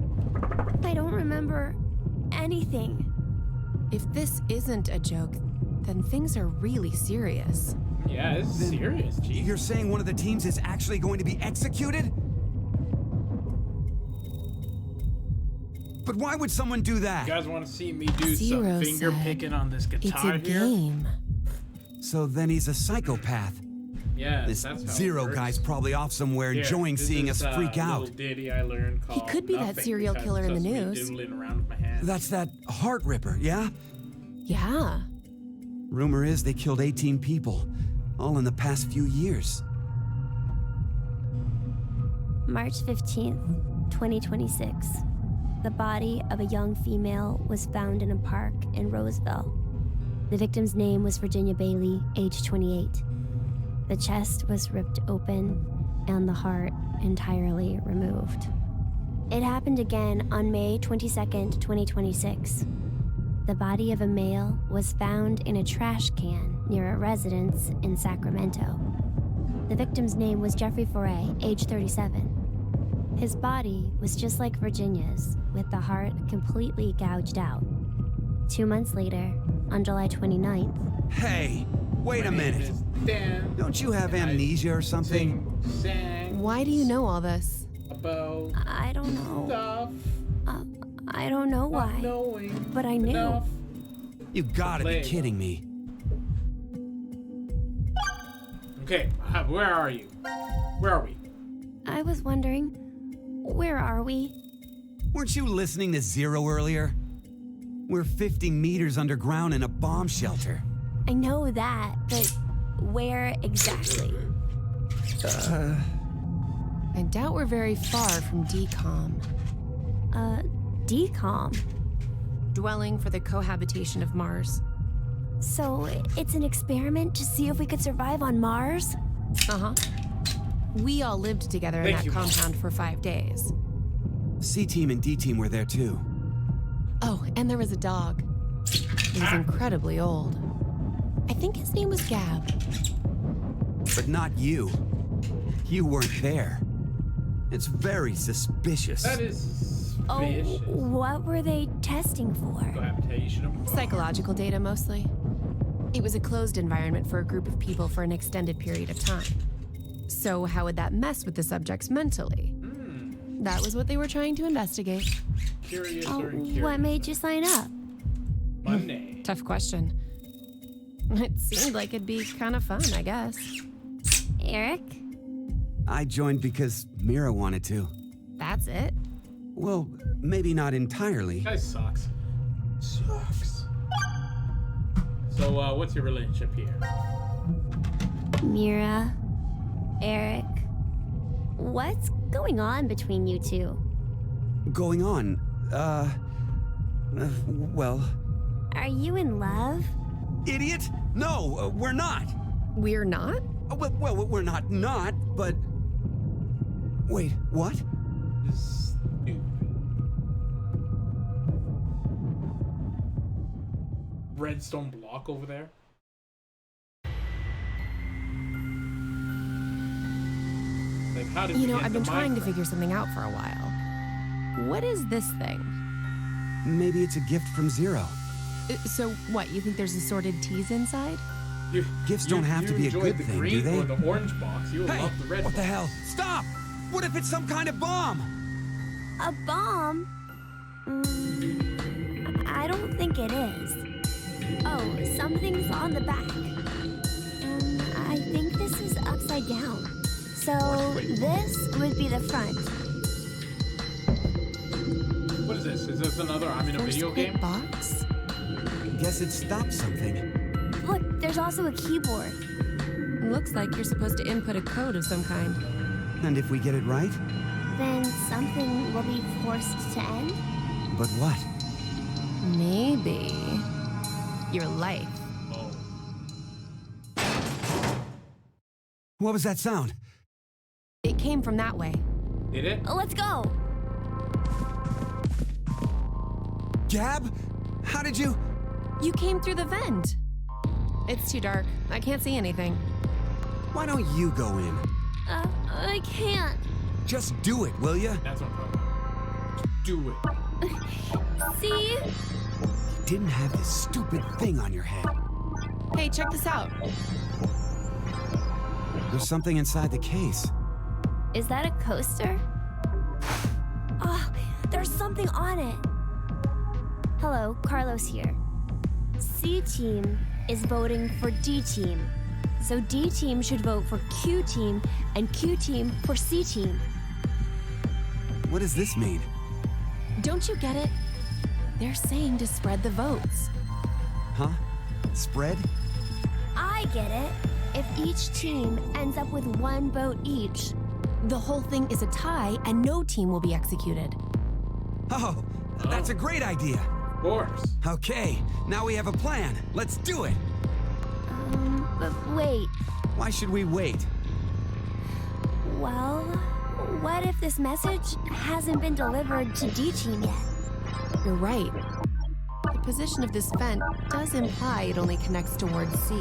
I don't remember anything. If this isn't a joke, then things are really serious. Yeah, it's Then serious. Jeez. You're saying one of the teams is actually going to be executed? But why would someone do that? You guys want to see me do Zero some finger said picking on this It's guitar a here? game. So then he's a psychopath. Yeah, This that's how Zero it works. guy's probably off somewhere Here, enjoying this seeing is us a freak out. little ditty I learned called could be that Nothing serial because killer in the it's just me news. doodling around with my hands. That's that heart ripper, yeah? Yeah. Rumor is they killed 18 people, all in the past few years. March 15th, 2026. The body of a young female was found in a park in Roseville. The victim's name was Virginia Bailey, age 28. The chest was ripped open and the heart entirely removed. It happened again on May 22nd, 2026. The body of a male was found in a trash can near a residence in Sacramento. The victim's name was Jeffrey Foray, age 37. His body was just like Virginia's, with the heart completely gouged out. 2 months later, on July 29th... Hey, wait a minute. Don't you have amnesia or something? Why do you know all this? About I don't know. stuff. I don't know why, knowing but I knew. enough. You gotta be kidding me. Okay, where are you? Where are we? I was wondering, where are we? Weren't you listening to Zero earlier? We're 50 meters underground in a bomb shelter. I know that, but where exactly? I doubt we're very far from DCOM. DCOM? Dwelling for the cohabitation of Mars. So it's an experiment to see if we could survive on Mars? Uh-huh. We all lived together in that compound for 5 days. C-Team and D-Team were there too. Oh, and there was a dog. He was incredibly old. I think his name was Gab. But not you. You weren't there. It's very suspicious. That is suspicious. Oh, what were they testing for? Cohabitation. Psychological data, mostly. It was a closed environment for a group of people for an extended period of time. So how would that mess with the subjects mentally? That was what they were trying to investigate. Curious Oh, or incurious? what made you sign up? Monday. Tough question. It seemed like it'd be kind of fun, I guess. Eric? I joined because Mira wanted to. That's it? Well, maybe not entirely. Guy sucks. Sucks. So, what's your relationship here? Mira? Eric? What's going on between you two? Going on? Well... Are you in love? Idiot! No, we're not! We're not? Well, we're not, but... Wait, what? Stupid. Redstone block over there. Like, how did You we know, get I've been to trying to Minecraft? figure something out for a while. What is this thing? Maybe it's a gift from Zero. So what, you think there's assorted teas inside? Gifts don't have to be a good the thing, green do they? or the orange box. You will Hey, love the red what box. the hell? Stop! What if it's some kind of bomb? A bomb? I don't think it is. Oh, something's on the back. I think this is upside down. So this would be the front. What is this? Is this another I'm in a video game? Box? Guess it stopped something. Look, there's also a keyboard. Looks like you're supposed to input a code of some kind. And if we get it right? Then something will be forced to end? But what? Maybe your life. What was that sound? It came from that way. Did it? Let's go! Gab? How did you... You came through the vent. It's too dark. I can't see anything. Why don't you go in? I can't. Just do it, will ya? That's what I'm talking about. Just do it. See? You didn't have this stupid thing on your head. Hey, check this out. There's something inside the case. Is that a coaster? Oh, there's something on it. Hello, Carlos here. C team is voting for D team. So D team should vote for Q team and Q team for C team. What does this mean? Don't you get it? They're saying to spread the votes. Huh? Spread? I get it. If each team ends up with one vote each, the whole thing is a tie and no team will be executed. Oh, that's a great idea. Of course. Okay, now we have a plan. Let's do it. But wait. Why should we wait? Well, what if this message hasn't been delivered to D team yet? You're right. The position of this vent does imply it only connects towards C.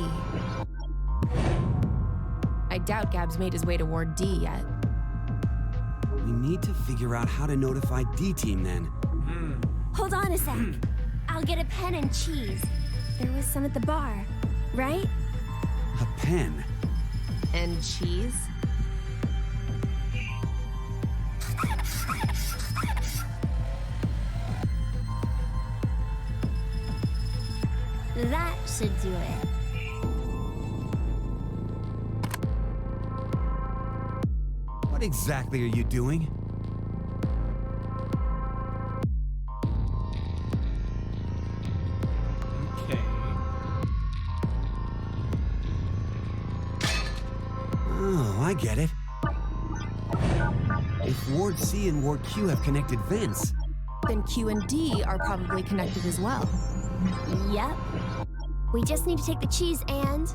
I doubt Gab's made his way toward D yet. We need to figure out how to notify D team then. Hold on a sec. I'll get a pen and cheese. There was some at the bar, right? A pen? And cheese? That should do it. What exactly are you doing? Okay. Oh, I get it. If Ward C and Ward Q have connected vents, then Q and D are probably connected as well. Yep. We just need to take the cheese and...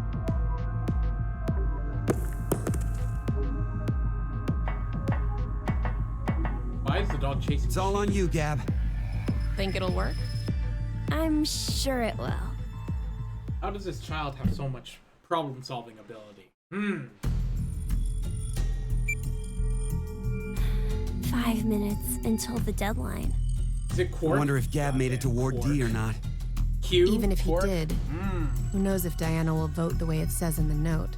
Why is the dog chasing? It's all on you, Gab. Think it'll work? I'm sure it will. How does this child have so much problem-solving ability? 5 minutes until the deadline. Is it Quark? I wonder if Gab made it to Ward D or not. Q? Even if Quark? he did, who knows if Diana will vote the way it says in the note.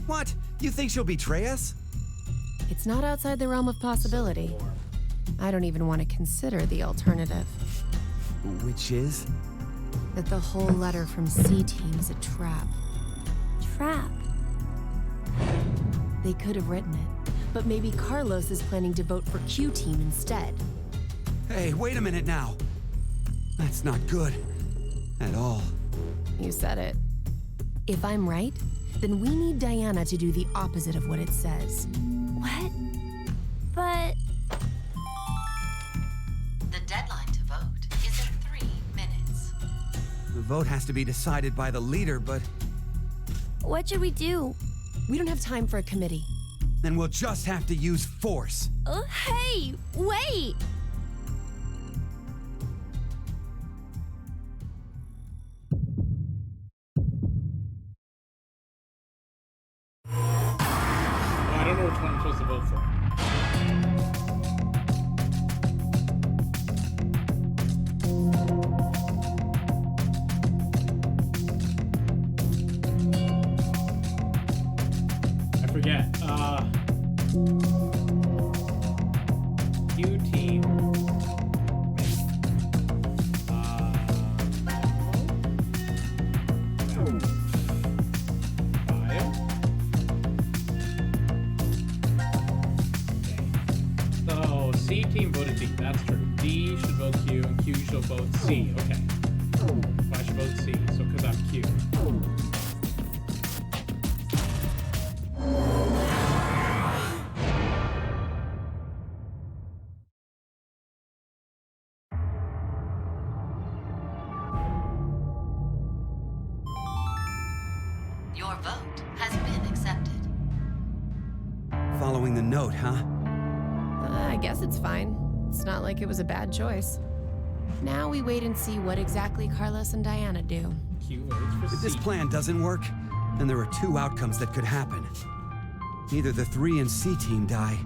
What? You think she'll betray us? It's not outside the realm of possibility. I don't even want to consider the alternative. Which is? That the whole letter from C-Team is a trap. Trap? They could have written it, but maybe Carlos is planning to vote for Q-Team instead. Hey, wait a minute now. That's not good. At all. You said it. If I'm right, then we need Diana to do the opposite of what it says. What? But... The deadline to vote is in 3 minutes. The vote has to be decided by the leader, but what should we do? We don't have time for a committee. then we'll just have to use force. Hey, wait! I don't know which one I'm supposed to vote for. I forget. Q team. So C team voted D. That's true. D should vote Q and Q should vote C. Okay. I should vote C. So because I'm Q. Your vote has been accepted. Following the note, huh? I guess it's fine. It's not like it was a bad choice. Now we wait and see what exactly Carlos and Diana do. Q votes for If this C. plan doesn't work, then there are two outcomes that could happen. Either the 3 and C team die,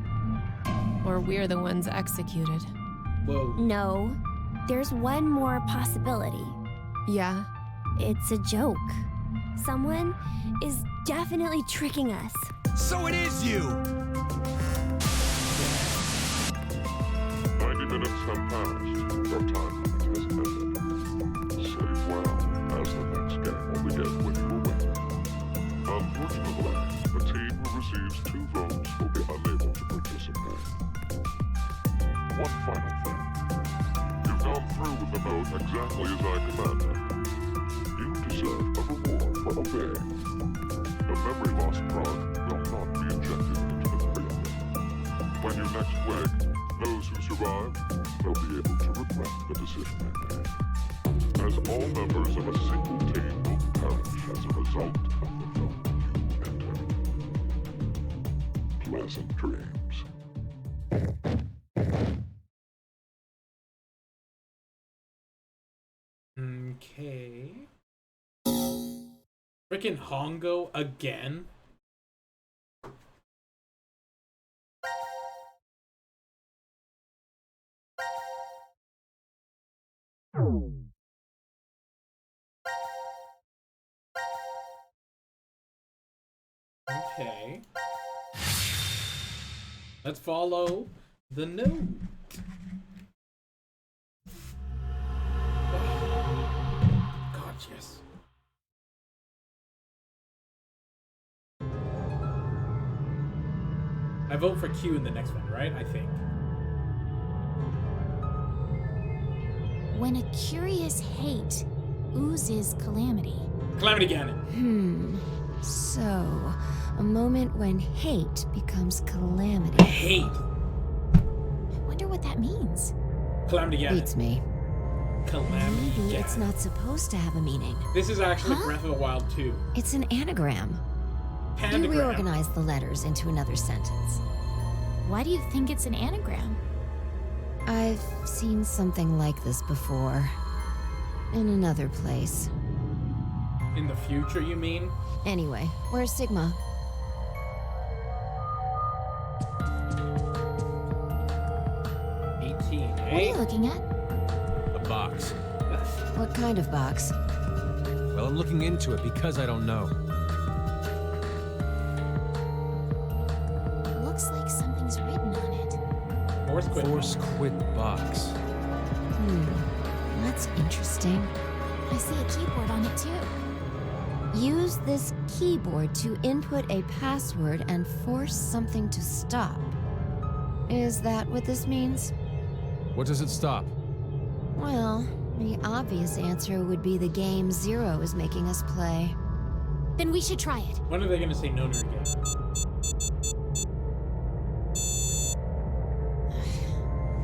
Or we're the ones executed. Whoa. No, there's one more possibility. Yeah? It's a joke. Someone is definitely tricking us. So it is you! 90 minutes have passed. Your time limit has ended. Save well, as the next game will begin when you win. Unfortunately, the team who receives 2 votes will be unable to participate. One final thing. You've gone through with the vote exactly as I commanded. You deserve a reward for obeying. The memory loss drug will not be injected into the preamble. When you next wake, those who survive will be able to regret the decision they made. As all members of a single team will perish as a result of the vote you entered. Pleasant dreams. Okay. Frickin' Hongo again? Okay. Let's follow the note. God, yes. I vote for Q in the next one, right? I think. When a curious hate oozes calamity. Calamity Ganon. So, a moment when hate becomes calamity. Hate. I wonder what that means. Calamity Ganon. Beats me. Calamity Maybe Ganon. it's not supposed to have a meaning. This is actually Breath of the Wild 2. It's an anagram. You Panagram. reorganize the letters into another sentence. Why do you think it's an anagram? I've seen something like this before. In another place. In the future, you mean? Anyway, where's Sigma? What are you looking at? A box. What kind of box? Well, I'm looking into it because I don't know. Looks like something's written on it. Force quit box. That's interesting. I see a keyboard on it too. Use this keyboard to input a password and force something to stop. Is that what this means? What does it stop? Well, the obvious answer would be the game Zero is making us play. Then we should try it. When are they gonna say Nonary again?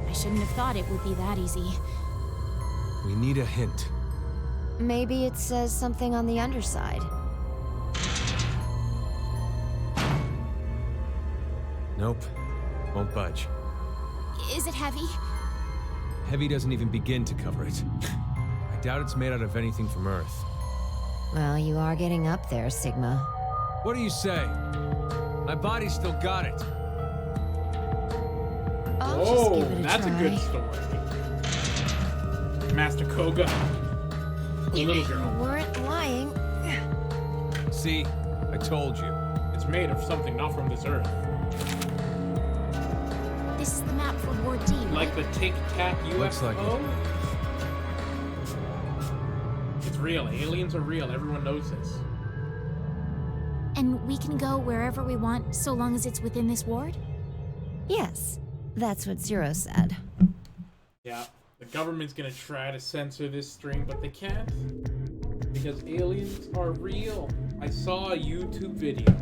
I shouldn't have thought it would be that easy. We need a hint. Maybe it says something on the underside. Nope. Won't budge. Is it heavy? Heavy doesn't even begin to cover it. I doubt it's made out of anything from Earth. Well, you are getting up there, Sigma. What do you say? My body still got it. I'll just give it a that's try. a good story. Master Koga. The little girl. You weren't lying. See? I told you. It's made of something not from this Earth. This is the map for Ward D, right? Like the Tic-Tac UFO? Looks like it. It's real. Aliens are real. Everyone knows this. And we can go wherever we want, so long as it's within this ward? Yes, that's what Zero said. Yeah. The government's gonna try to censor this stream, but they can't. Because aliens are real. I saw a YouTube video.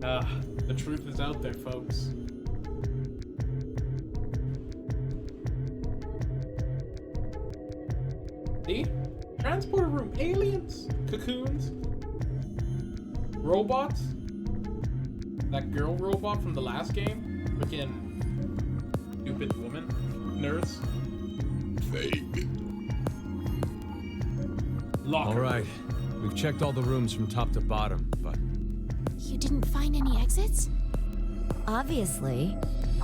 The truth is out there, folks. See? Transporter room. Aliens. Cocoons. Robots. That girl robot from the last game. Freaking stupid woman. Nurse. Vague. Locker. All right. We've checked all the rooms from top to bottom, but... You didn't find any exits? Obviously.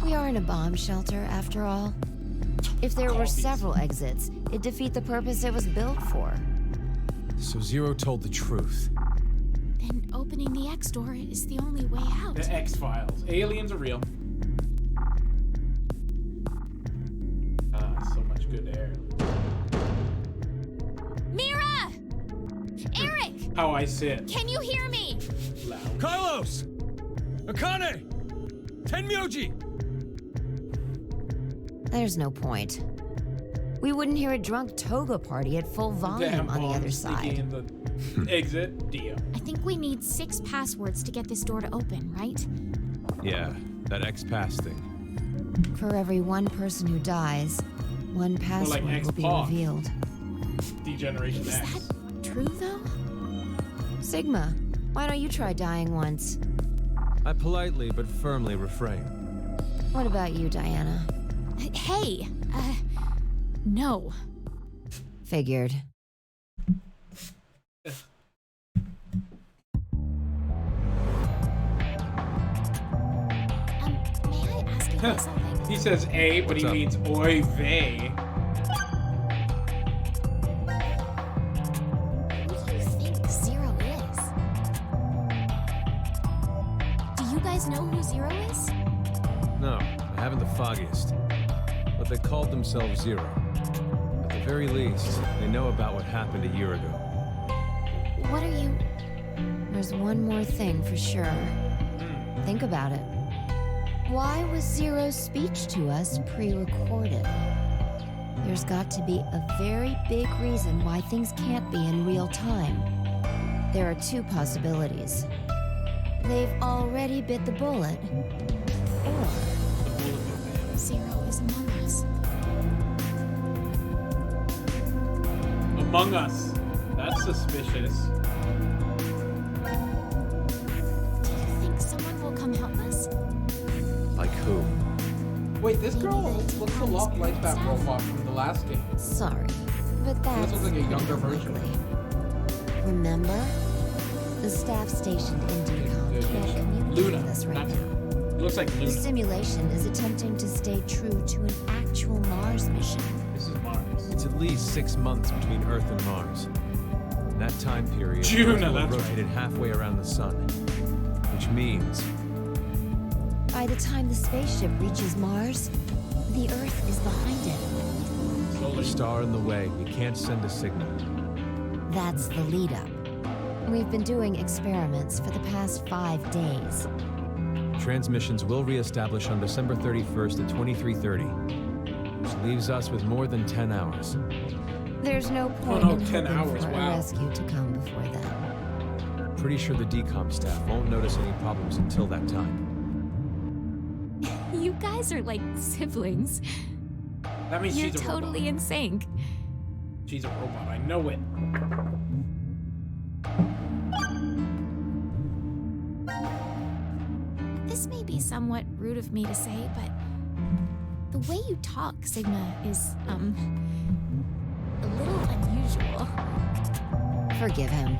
We are in a bomb shelter, after all. If there were several exits, it'd defeat the purpose it was built for. So Zero told the truth. Then opening the X door is the only way out. The X-Files. Aliens are real. So much good air. Mira! Eric! How I sit. Can you hear me? Loud. Carlos! Akane! Tenmyoji! There's no point. We wouldn't hear a drunk toga party at full volume Damn on the other bombs sneaking side. in the exit. Dio. I think we need 6 passwords to get this door to open, right? Yeah, that X-Pass thing. For every one person who dies, one password will be X-Paw. revealed. Degeneration Is X. that true, though? Sigma, why don't you try dying once? I politely but firmly refrain. What about you, Diana? Hey, no. Figured. May I ask you something? He says A, but What's he up? means oy vey. Who do you think Zero is? Do you guys know who Zero is? No, I haven't the foggiest. But they called themselves Zero. At the very least, they know about what happened a year ago. What are you... There's one more thing for sure. Think about it. Why was Zero's speech to us pre-recorded? There's got to be a very big reason why things can't be in real time. There are 2 possibilities. They've already bit the bullet, or Zero is among us. Among Us. That's suspicious. Do you think someone will come help us? Like who? Wait, this girl looks a lot like that robot from the last game. Sorry, but that's This looks like a younger pretty version. unlikely. Remember? The staff stationed in Decom can't communicate Luna. with us right Not- now. Looks like The Luna. simulation is attempting to stay true to an actual Mars mission. This is Mars. It's at least 6 months between Earth and Mars. In that time period, Juna, Earth will have that's rotated halfway around the sun, which means By the time the spaceship reaches Mars, the Earth is behind it. a star in the way. We can't send a signal. That's the lead up. We've been doing experiments for the past 5 days. Transmissions will reestablish on December 31st at 23:30, which leaves us with more than 10 hours. There's no point no, in 10 hoping hours, for wow. a rescue to come before then. Pretty sure the decom staff won't notice any problems until that time. You guys are like siblings. That means You're she's a totally robot. in sync. She's a robot. I know it. This may be somewhat rude of me to say, but the way you talk, Sigma, is, a little unusual. Forgive him.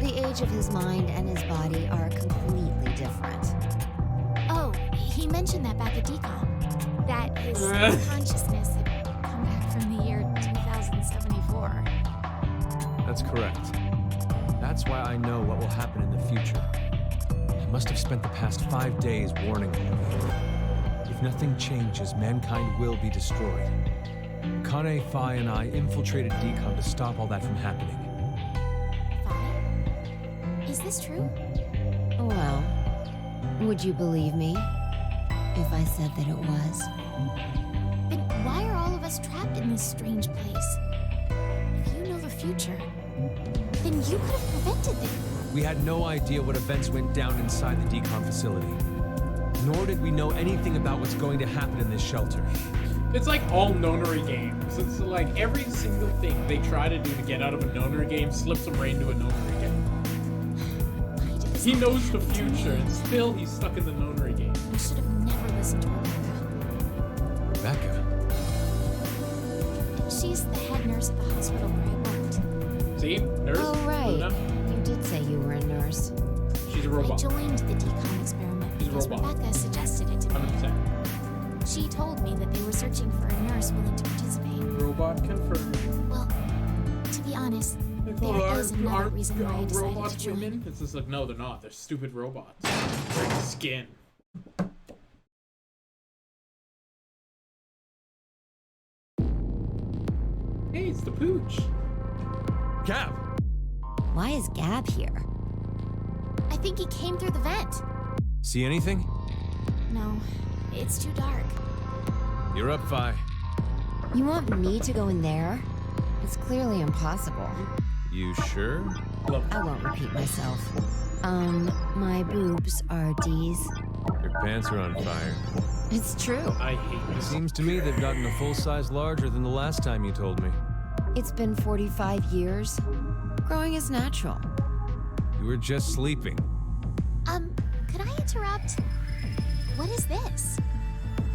The age of his mind and his body are completely different. Oh, he mentioned that back at Decom. That his consciousness had come back from the year 2074. That's correct. That's why I know what will happen in the future. I must have spent the past 5 days warning him. If nothing changes, mankind will be destroyed. Kane, Phi, and I infiltrated Decom to stop all that from happening. Is this true? Well, would you believe me if I said that it was? Then why are all of us trapped in this strange place? If you know the future, then you could have prevented this. We had no idea what events went down inside the Decom facility. Nor did we know anything about what's going to happen in this shelter. It's like all Nonary games. It's like every single thing they try to do to get out of a Nonary game slips them right into a Nonary game. He knows the future, and still he's stuck in the Nonary game. We should have never listened to Rebecca. Rebecca? She's the head nurse at the hospital where I worked. See? Nurse? Oh, right. Luna? You did say you were a nurse. She's a I robot. joined the decom experiment She's a because robot. Rebecca suggested it to me. 100%. She told me that they were searching for a nurse willing to participate. Robot confirmed. Well, to be honest, there is another reason why I decided robots to join. women? It's just like, no, they're not. They're stupid robots. They're skin. Hey, it's the pooch. Gab! Why is Gab here? I think he came through the vent. See anything? No, it's too dark. You're up, Phi. You want me to go in there? It's clearly impossible. You sure? I won't repeat myself. My boobs are D's. Your pants are on fire. It's true. I hate It this. seems to me they've gotten a full size larger than the last time you told me. It's been 45 years. Growing is natural. You were just sleeping. Could I interrupt? What is this?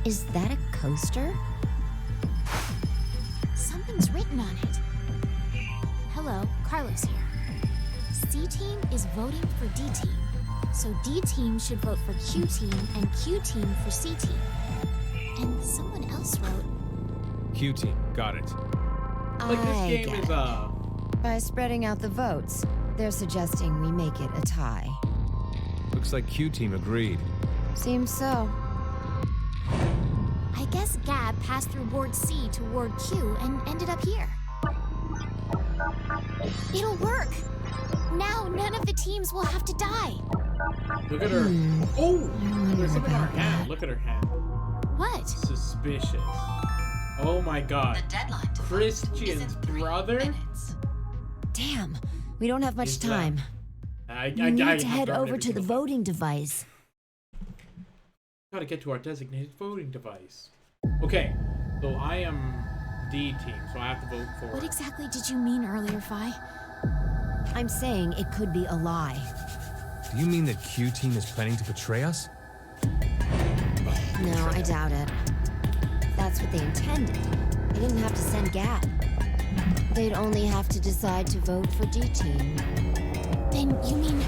Is that a coaster? Something's written on it. Hello, Carlos here. C-Team is voting for D-Team. So D-Team should vote for Q-Team and Q-Team for C-Team. And someone else wrote... Q-Team, got it. Like, this I game get is, it. By spreading out the votes, they're suggesting we make it a tie. Looks like Q-Team agreed. Seems so. I guess Gab passed through Ward C to Ward Q and ended up here. It'll work! Now none of the teams will have to die. Look at her. Oh! There's something on her about hand. that. Look at her hand. What? Suspicious. Oh my god. The deadline to Christian's brother? Damn, we don't have much Is that- time. I We need have to head not over read to the every single voting device. Gotta get to our designated voting device. Okay, so I am D team, so I have to vote for. What exactly did you mean earlier, Phi? I'm saying it could be a lie. Do you mean that Q-Team is planning to betray us? No, I doubt it. That's what they intended. They didn't have to send Gab. They'd only have to decide to vote for D-Team. Then you mean...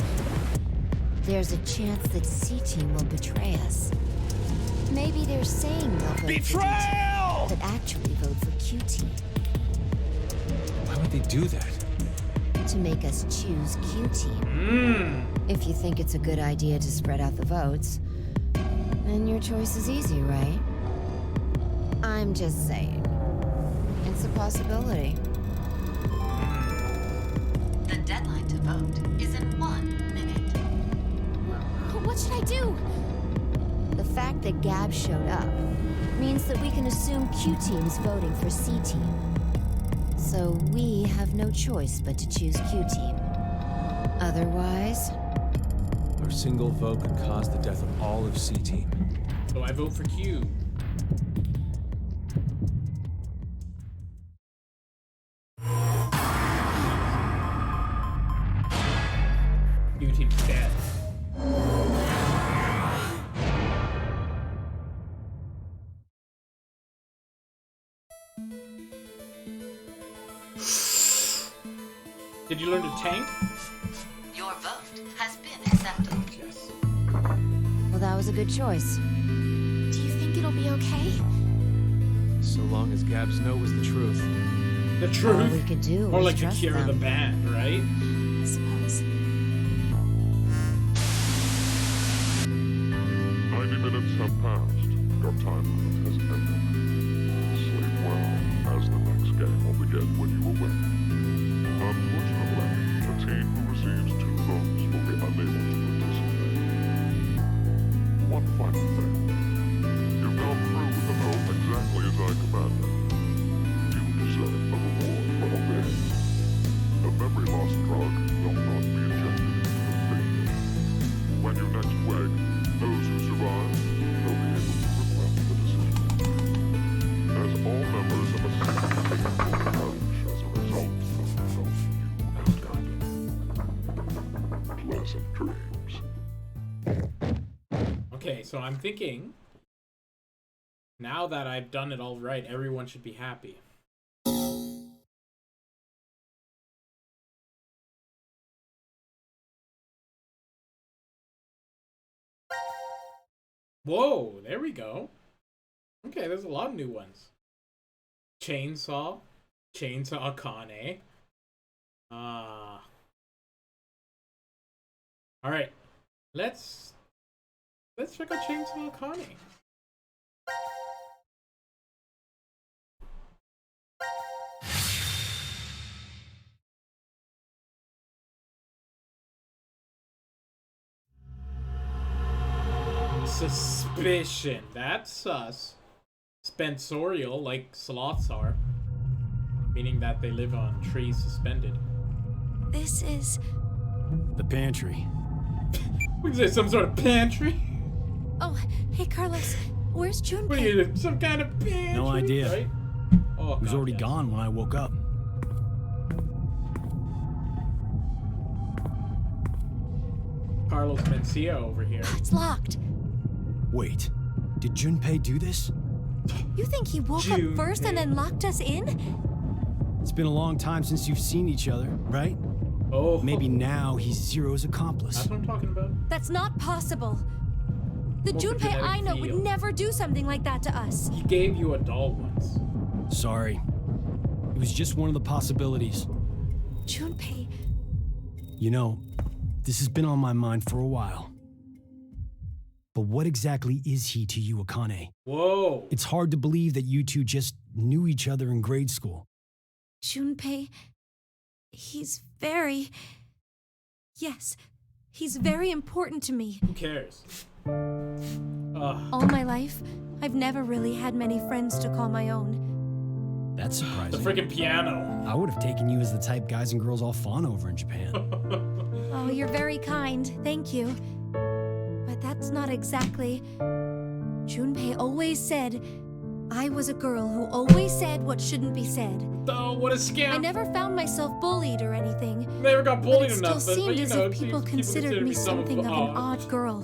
There's a chance that C-Team will betray us. Maybe they're saying they'll vote Betrayal! for D-Team, but actually vote for Q-Team. Why would they do that? To make us choose Q-Team. If you think it's a good idea to spread out the votes, then your choice is easy, right? I'm just saying. It's a possibility. The deadline to vote is in 1 minute. What should I do? The fact that Gab showed up means that we can assume Q-Team's voting for C-Team. So we have no choice but to choose Q-Team. Otherwise... Our single vote could cause the death of all of C-Team. So I vote for Q. Q-Team's dead. Did you learn to tank? Your vote has been accepted. Yes. Well, that was a good choice. Do you think it'll be okay? So long as Gab's no was the truth. The All truth? we could do Or was like trust Akira the them. band, right? I suppose. 90 minutes have passed. Your time limit has ended. Sleep well, as the next game will begin when you awake. Unfortunately, the team who receives 2 votes will be unable to participate. One final thing. You've gone through with the vote exactly as I commanded. You deserve a reward for obeying. The memory loss drug will not be injected into the brain. When you next wake, those who survive will be able to request the decision. As all members of a single team will perish as a result of the vote you intended. Pleasant dreams. Okay, so I'm thinking, now that I've done it all right, everyone should be happy. Whoa, there we go. Okay, there's a lot of new ones. Chainsaw Akane. Alright. Let's check out Chainsaw Akane. Suspicion. That's sus. Spensorial, like sloths are. Meaning that they live on trees suspended. This is... The pantry. What is this, some sort of pantry? Oh, hey Carlos, where's Junpei? What are you, some kind of pantry? No idea. Right? Oh, He was God, already yes. gone when I woke up. Carlos Mencia over here. It's locked. Wait, did Junpei do this? You think he woke up first and then locked us in? It's been a long time since you've seen each other, right? Oh. Maybe now he's Zero's accomplice. That's what I'm talking about. That's not possible. The Junpei Morphogenetic I know feel. would never do something like that to us. He gave you a doll once. Sorry. It was just one of the possibilities. Junpei... You know, this has been on my mind for a while. But what exactly is he to you, Akane? Whoa. It's hard to believe that you two just knew each other in grade school. Junpei... He's very... Yes, he's very important to me. Who cares? All my life, I've never really had many friends to call my own. That's The surprising. freaking piano. I would have taken you as the type guys and girls all fawn over in Japan. Oh, you're very kind, thank you. But that's not exactly... Junpei always said I was a girl who always said what shouldn't be said. Oh, what a scam. I never found myself bullied or anything. Never got bullied but it enough, still but seemed you as know, if people considered considered me me some something of an oh. odd girl.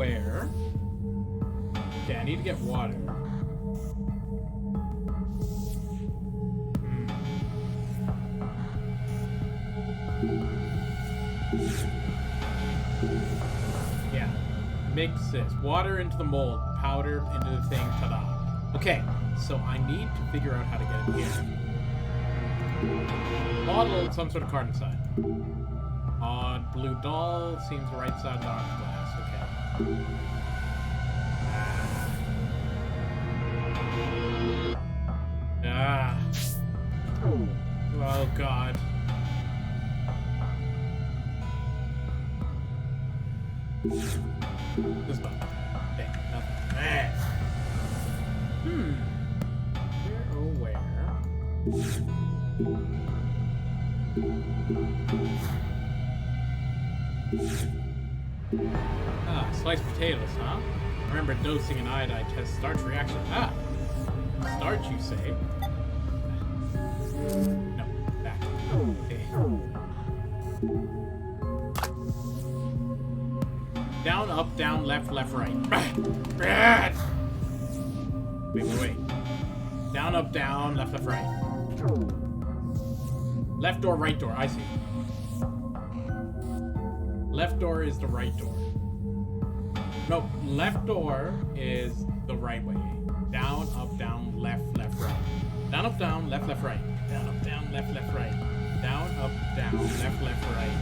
where... Okay, I need to get water. Yeah. Mix this. Water into the mold. Powder into the thing. Ta-da. Okay, so I need to figure out how to get in here. Bottle, some sort of card inside. Odd blue doll. Seems the right side of the hourglass. Okay. Ah. Oh, God. This button. Okay, nothing. Where, oh, where? Ah, sliced potatoes, huh? Remember dosing an iodide test starch reaction. Ah! Starch, you say? No, back. Okay. Down, up, down, left, left, right. Wait. Down, up, down, left, left, right. Left door, right door. I see. Left door is the right door. No, left door is the right way. Down, up, down, left, left, right. Down, up, down, left, left, right. Down, up, down, left, left, right. Down, up, down, left, left, right.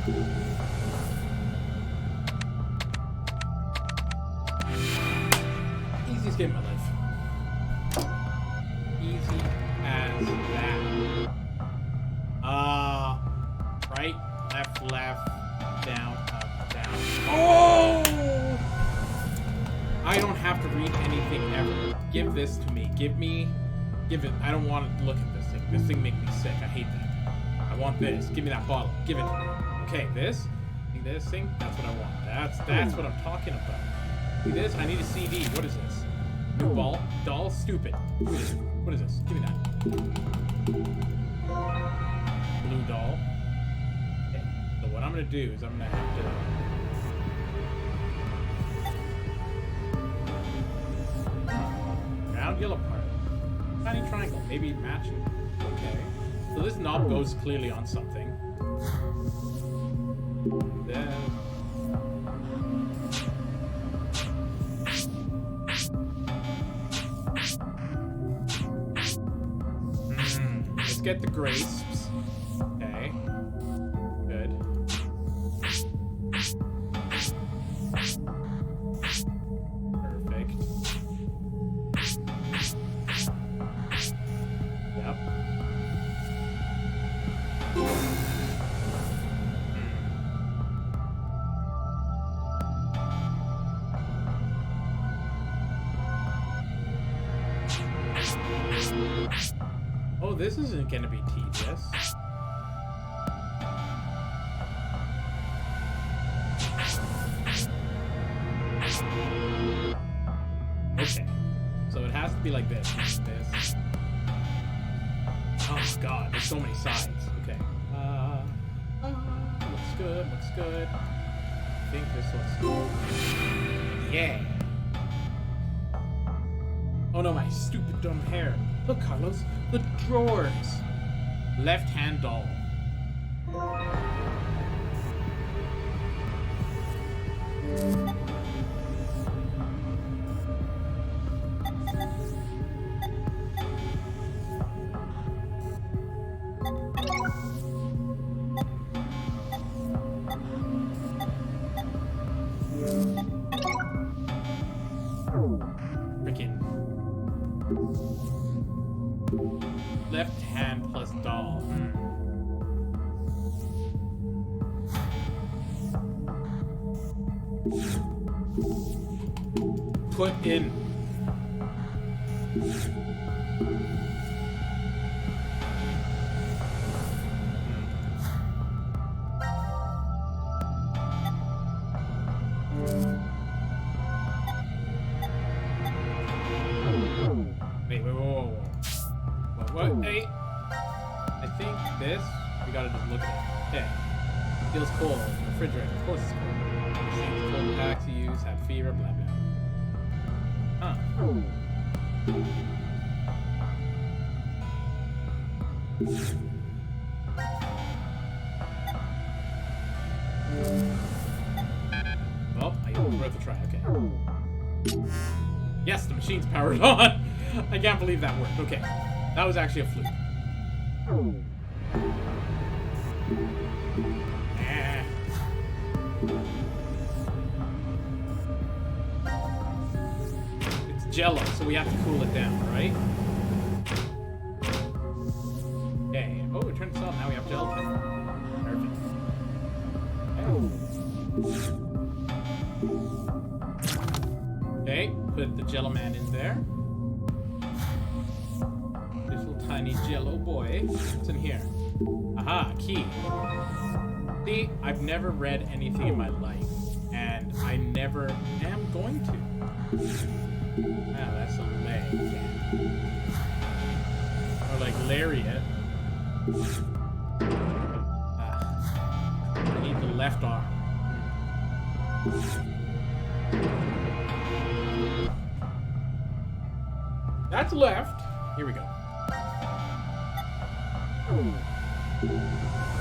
Easiest game of my life. Easy as that. Right, left, left, down, up, down. Oh! I don't have to read anything ever. Give this to me. Give it. I don't want to look at this thing. This thing makes me sick. I hate that. I want this. Give me that bottle. Give it to me. Okay, this. See this thing? That's what I want. That's what I'm talking about. See this? I need a CD. What is this? New ball? Doll? Stupid. What is this? Give me that. Blue doll. Okay. So what I'm gonna do is I'm gonna have to round yellow part. Tiny triangle. Maybe matching. Okay. So this knob goes clearly on something. Then let's get the grapes. Okay. Good. Perfect. Yep. Oh, this isn't gonna be tedious. Okay, so it has to be like this. This. Oh God, there's so many sides. Okay. Looks good. Looks good. I think this looks good. Yeah. Oh no, my stupid dumb hair. Look, Carlos, the drawers. Left-hand doll. Freaking left hand plus doll. Put in. Wait, whoa. What? Hey. I think this, we gotta just look at it. Okay. Feels cold. Refrigerator. Of course it's cold. Same cold packs you use, had fever, blah blah. Huh. Well, worth a try. Okay. Yes, the machine's powered on. I can't believe that worked. Okay, that was actually a fluke. It's Jello, so we have to cool it down, right? Okay. Oh, it turned itself. Now we have gelatin. Perfect. Okay, put the Jello Man in there. This little tiny Jello boy. What's in here? Aha, key. See, I've never read anything in my life, and I never am going to. Ah, that's a leg. Or like lariat. I need the left arm. That's left. Here we go.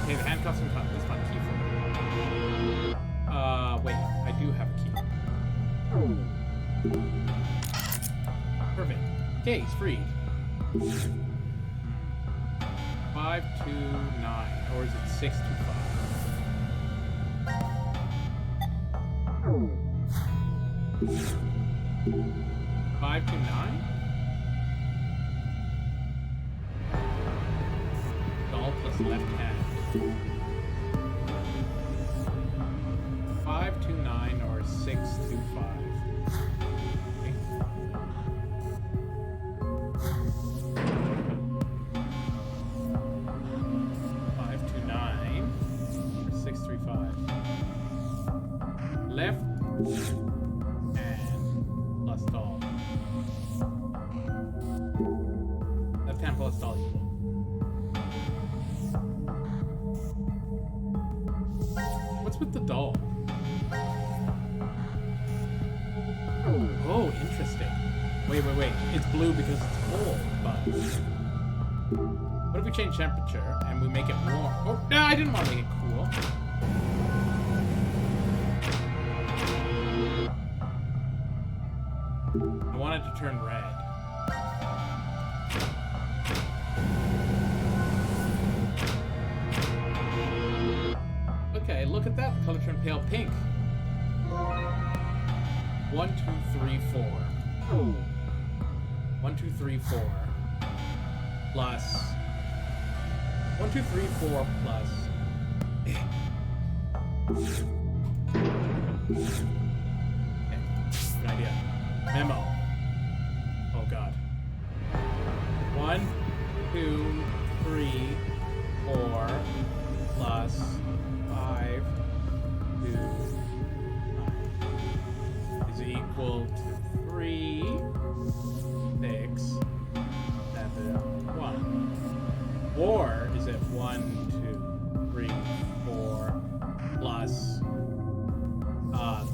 Okay, the handcuffs and this one key for me. Wait, I do have a key. Perfect. Okay, he's freed. 529, or is it 625? 529? Doll plus left hand. 529 or 625. Okay. 529 or 635. Left hand plus doll. Left hand plus doll equal. What's with the doll? Oh, interesting. Wait. It's blue because it's cold, but... What if we change temperature and we make it warm? Oh, no, I didn't want to make it cool. I want it to turn red. Okay, look at that. The color turned pale pink. 1, 2, 3, 4. 1, 2, 3, 4. Plus. 1, 2, 3, 4 plus. Okay, good idea. Memo. Oh god. 1, 2, 3, 4 plus 5, 2, 9 is equal to 3, 6, 7, 1. Or is it 1, 2, 3, 4 plus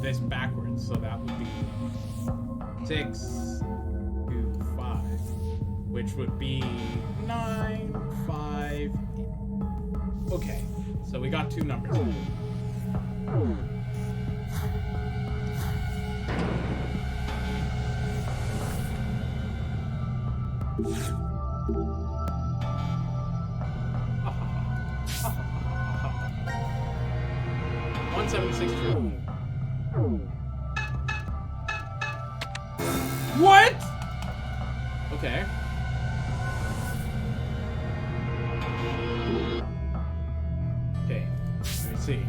this backwards? So that would be 6, 2, 5, which would be 9, 5. Okay, so we got two numbers. One 763. What? Okay. Okay. Let me see.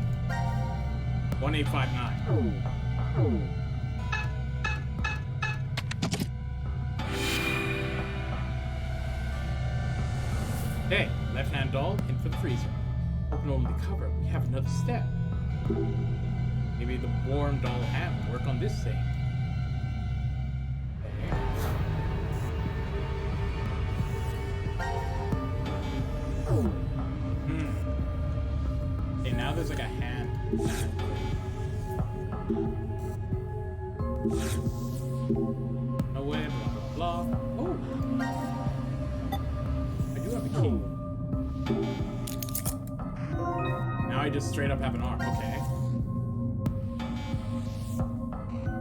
1859. Okay, left hand doll, in for the freezer. Open only the cover. We have another step. Maybe the warm doll hand will work on this thing. Okay, now there's like a hand. just straight up have an arm. Okay.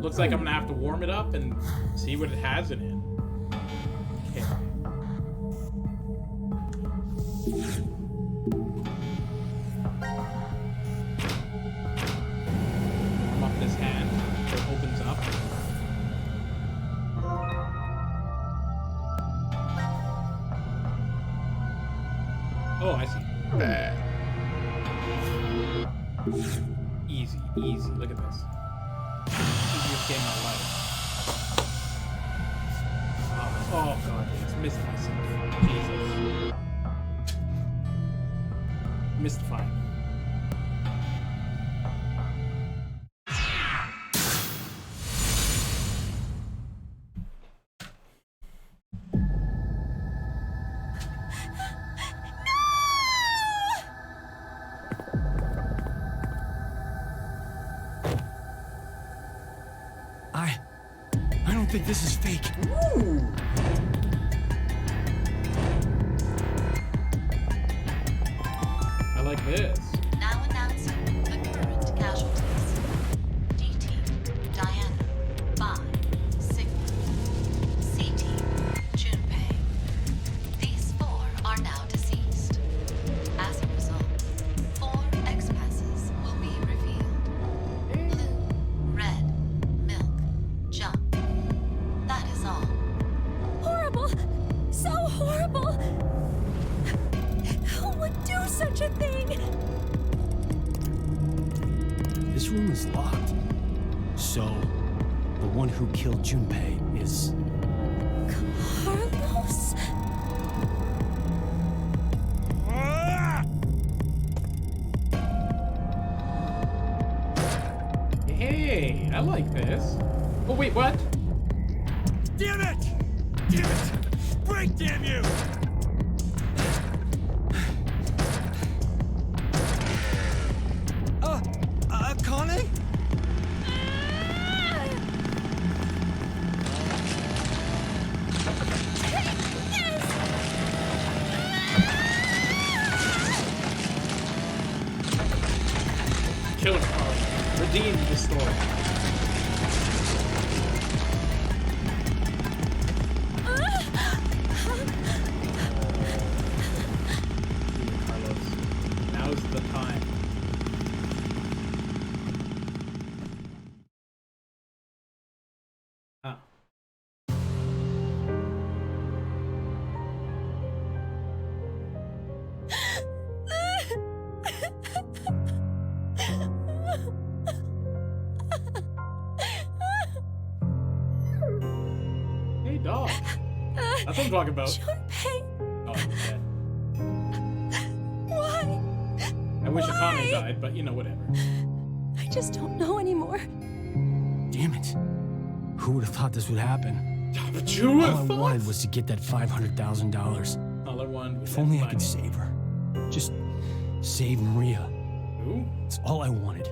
Looks like I'm gonna have to warm it up and see what it has in it. Okay. Warm up this hand so it opens up. Oh, I see. Easy, easy. Look at this. Easiest game of my life. Oh god, it's missed myself. Jesus. Mystifying. I don't think this is fake. Ooh. I like this. Now announcing the current casualties. D-Team, Diana, Bai, Sigma. C-Team, Junpei. These 4 are now deceased. As a result, 4 X-passes will be revealed. Blue, red, milk, jump. That is all. Horrible! So horrible! Who would do such a thing? This room is locked. So, the one who killed Junpei is... Carlos? Hey, I like this. Oh wait, what? Damn it! Damn it! Break, damn you! Connie? Kill him, Carlos. Redeem the story. Carlos, now's the time. Huh. Hey, dog. That's what I'm talking about. Junpei, Oh, he's dead. why? I wish Why? Akane died, but you know, whatever. I just don't know anymore. Damn it. Who would have thought this would happen? But you would All I have thought. wanted was to get that $500,000. All I wanted was If that only I money. could save her. Just save Maria. Who? It's all I wanted.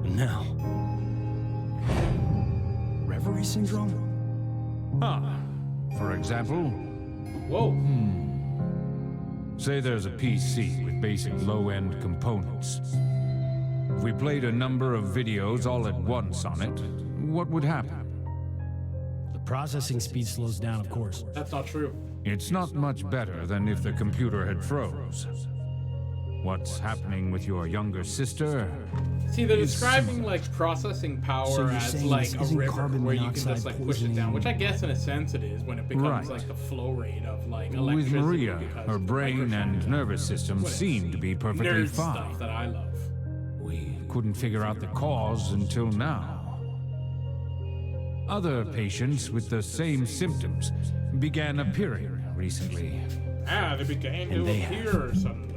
And now... Reverie syndrome? Huh. For example, Whoa. say there's a PC with basic low-end components. If we played a number of videos all at once on it, what would happen? The processing speed slows down, of course. That's not true. It's not much better than if the computer had froze. What's happening with your younger sister? See, they're is describing like processing power So you're as saying like this a isn't river carbon where you can monoxide just like push it down, poisoning? which I guess in a sense it is when it becomes Right. like the flow rate of like With electricity. Maria, because her of the brain microphone and stuff. nervous system Whatever. seem to be perfectly Nerd fine. stuff that I love. We couldn't figure out the cause until now. Other patients with the same symptoms began appearing recently. Ah, they began And to they appear suddenly.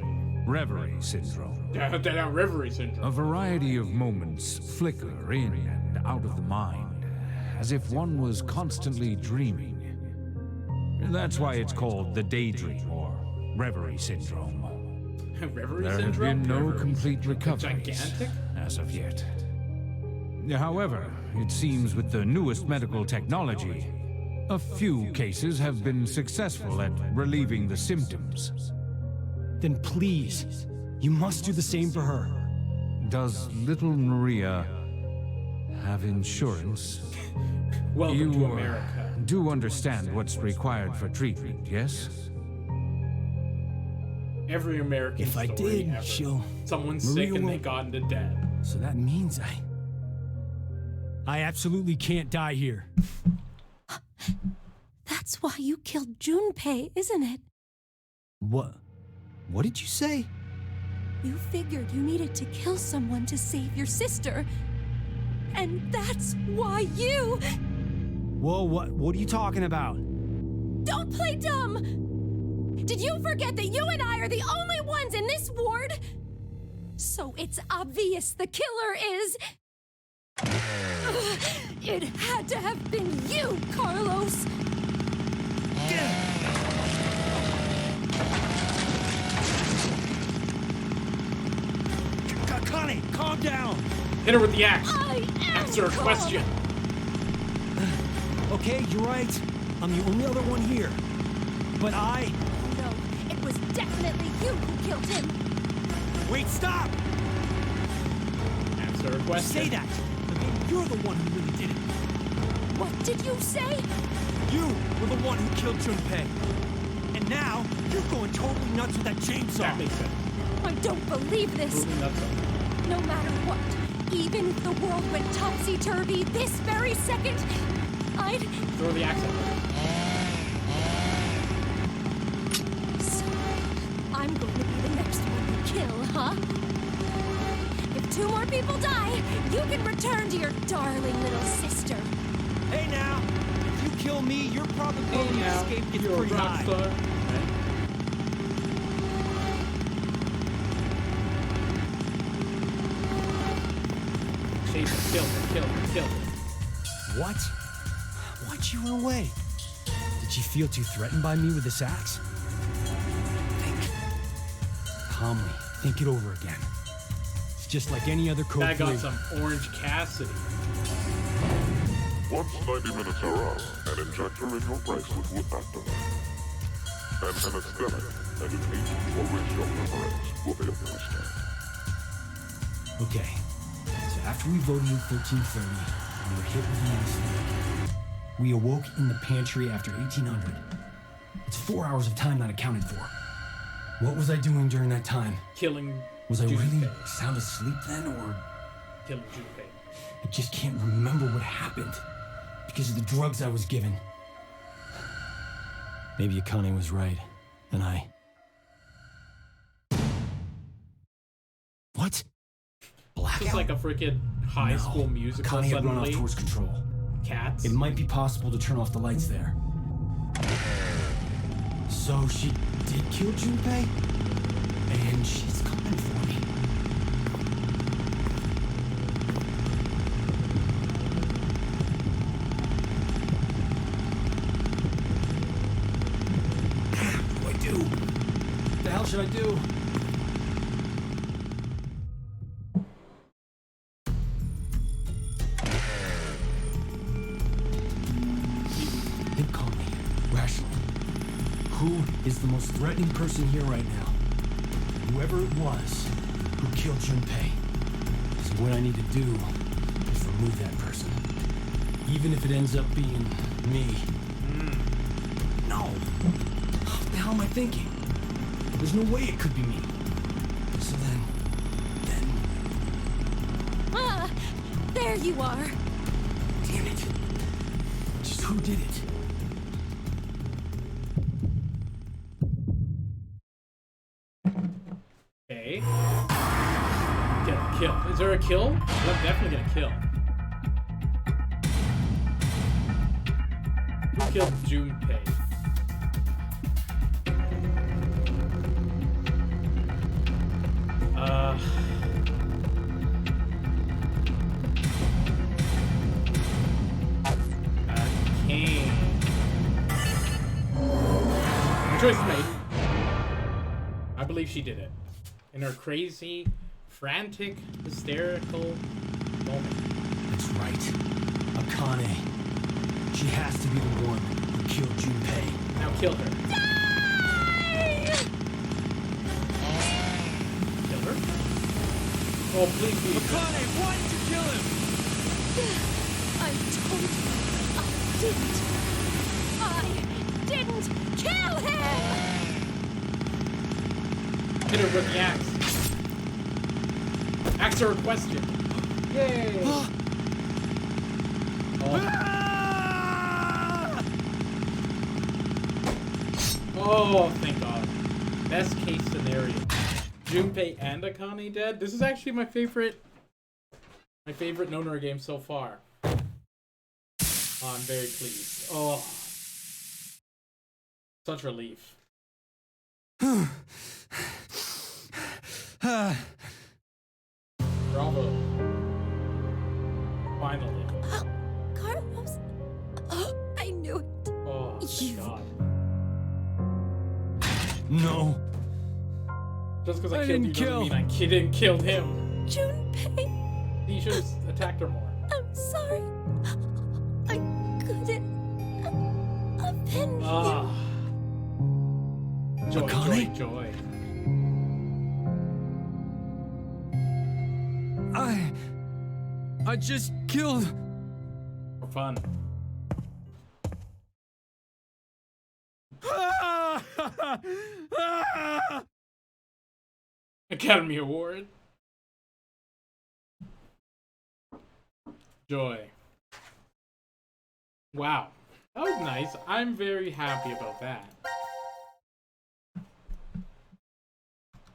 Reverie syndrome. That reverie syndrome. A variety of moments flicker in and out of the mind, as if one was constantly dreaming. That's why it's called the daydream or reverie syndrome. Reverie There have syndrome? been no Reverie complete syndrome. recoveries Gigantic? as of yet. However, it seems with the newest medical technology, a few cases have been successful at relieving the symptoms. Then please, You must do the same for her. Does little Maria have insurance? Welcome you to America. Do understand what's required for treatment, yes? Every American If I story did, ever. Someone's sick and they got into debt. So that means I absolutely can't die here. That's why you killed Junpei, isn't it? What did you say? You figured you needed to kill someone to save your sister. And that's why you... Whoa, what are you talking about? Don't play dumb! Did you forget that you and I are the only ones in this ward? So it's obvious the killer is... It had to have been you, Carlos! Connie, calm down! Hit her with the axe. Answer her question. Okay, you're right. I'm the only other one here. But No, it was definitely you who killed him. Wait, stop! Answer her question. Say that! But maybe you're the one who really did it. What did you say? You were the one who killed Junpei. And now, you're going totally nuts with that chainsaw. That makes sense. I don't believe this. No matter what, even if the world went topsy-turvy this very second, I'd... Throw the axe at her. So, I'm going to be the next one you kill, huh? If 2 more people die, you can return to your darling little sister. Hey now, if you kill me, your probability of escape gets pretty high. Kill her. What? Why'd she run away? Did she feel too threatened by me with this axe? Think. Calmly, think it over again. It's just like any other code. I got some Orange Cassidy. Once 90 minutes are up, an injector in your bracelet will activate. An anesthetic and an agent for which your memories will be administered. Okay. So after we voted in 1330, we were hit with the anesthetic. We awoke in the pantry after 1800. It's 4 hours of time not accounted for. What was I doing during that time? Killing. Was I really Junpei. sound asleep then, or? Killing Junpei. I just can't remember what happened because of the drugs I was given. Maybe Akane was right, and I... What? Blackout? It's like a freaking high school musical. Akane had run off suddenly. towards control. Cats. It might be possible to turn off the lights there. So she did kill Junpei? And she's coming for me. What do I do? What the hell should I do? Think calmly, rationally. Who is the most threatening person here right now? Whoever it was who killed Junpei. So what I need to do is remove that person. Even if it ends up being me. No. What the hell am I thinking? There's no way it could be me. So then... Ah, there you are. Damn it. Just who did it? Okay. Kill. Is there a kill? I'm definitely gonna kill. Who killed Junpei? Kane. Choice is made. I believe she did it. In her crazy, frantic, hysterical moment. That's right. Akane. She has to be the one who killed Junpei. Now kill her. Die! Kill Oh, please be. Akane, why did you kill him? I told you I didn't kill him! Hit her with the axe. Ask her a question. Yay! Oh, thank God. Best case scenario. Junpei and Akane dead. This is actually my favorite Nonary game so far. Oh, I'm very pleased. Oh, such relief. Bravo. Finally. Carlos. I knew it. Oh, thank God. No. Just because I killed you doesn't mean I didn't kill him. Junpei. He should have attacked her more. I'm sorry. I couldn't avenge Ah. Joy, Akane? joy. I just killed. For fun. Academy Award. Joy. Wow. That was nice. I'm very happy about that.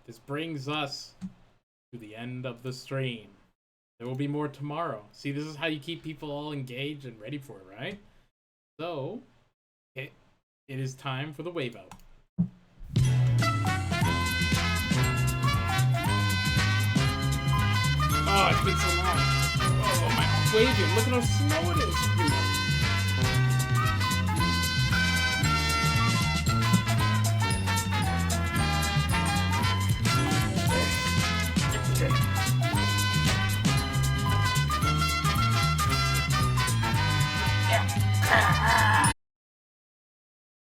This brings us to the end of the stream. There will be more tomorrow. See, this is how you keep people all engaged and ready for it, right? So, it is time for the wave out. Oh, it's been so long. Oh, my waving. Look at how slow it is.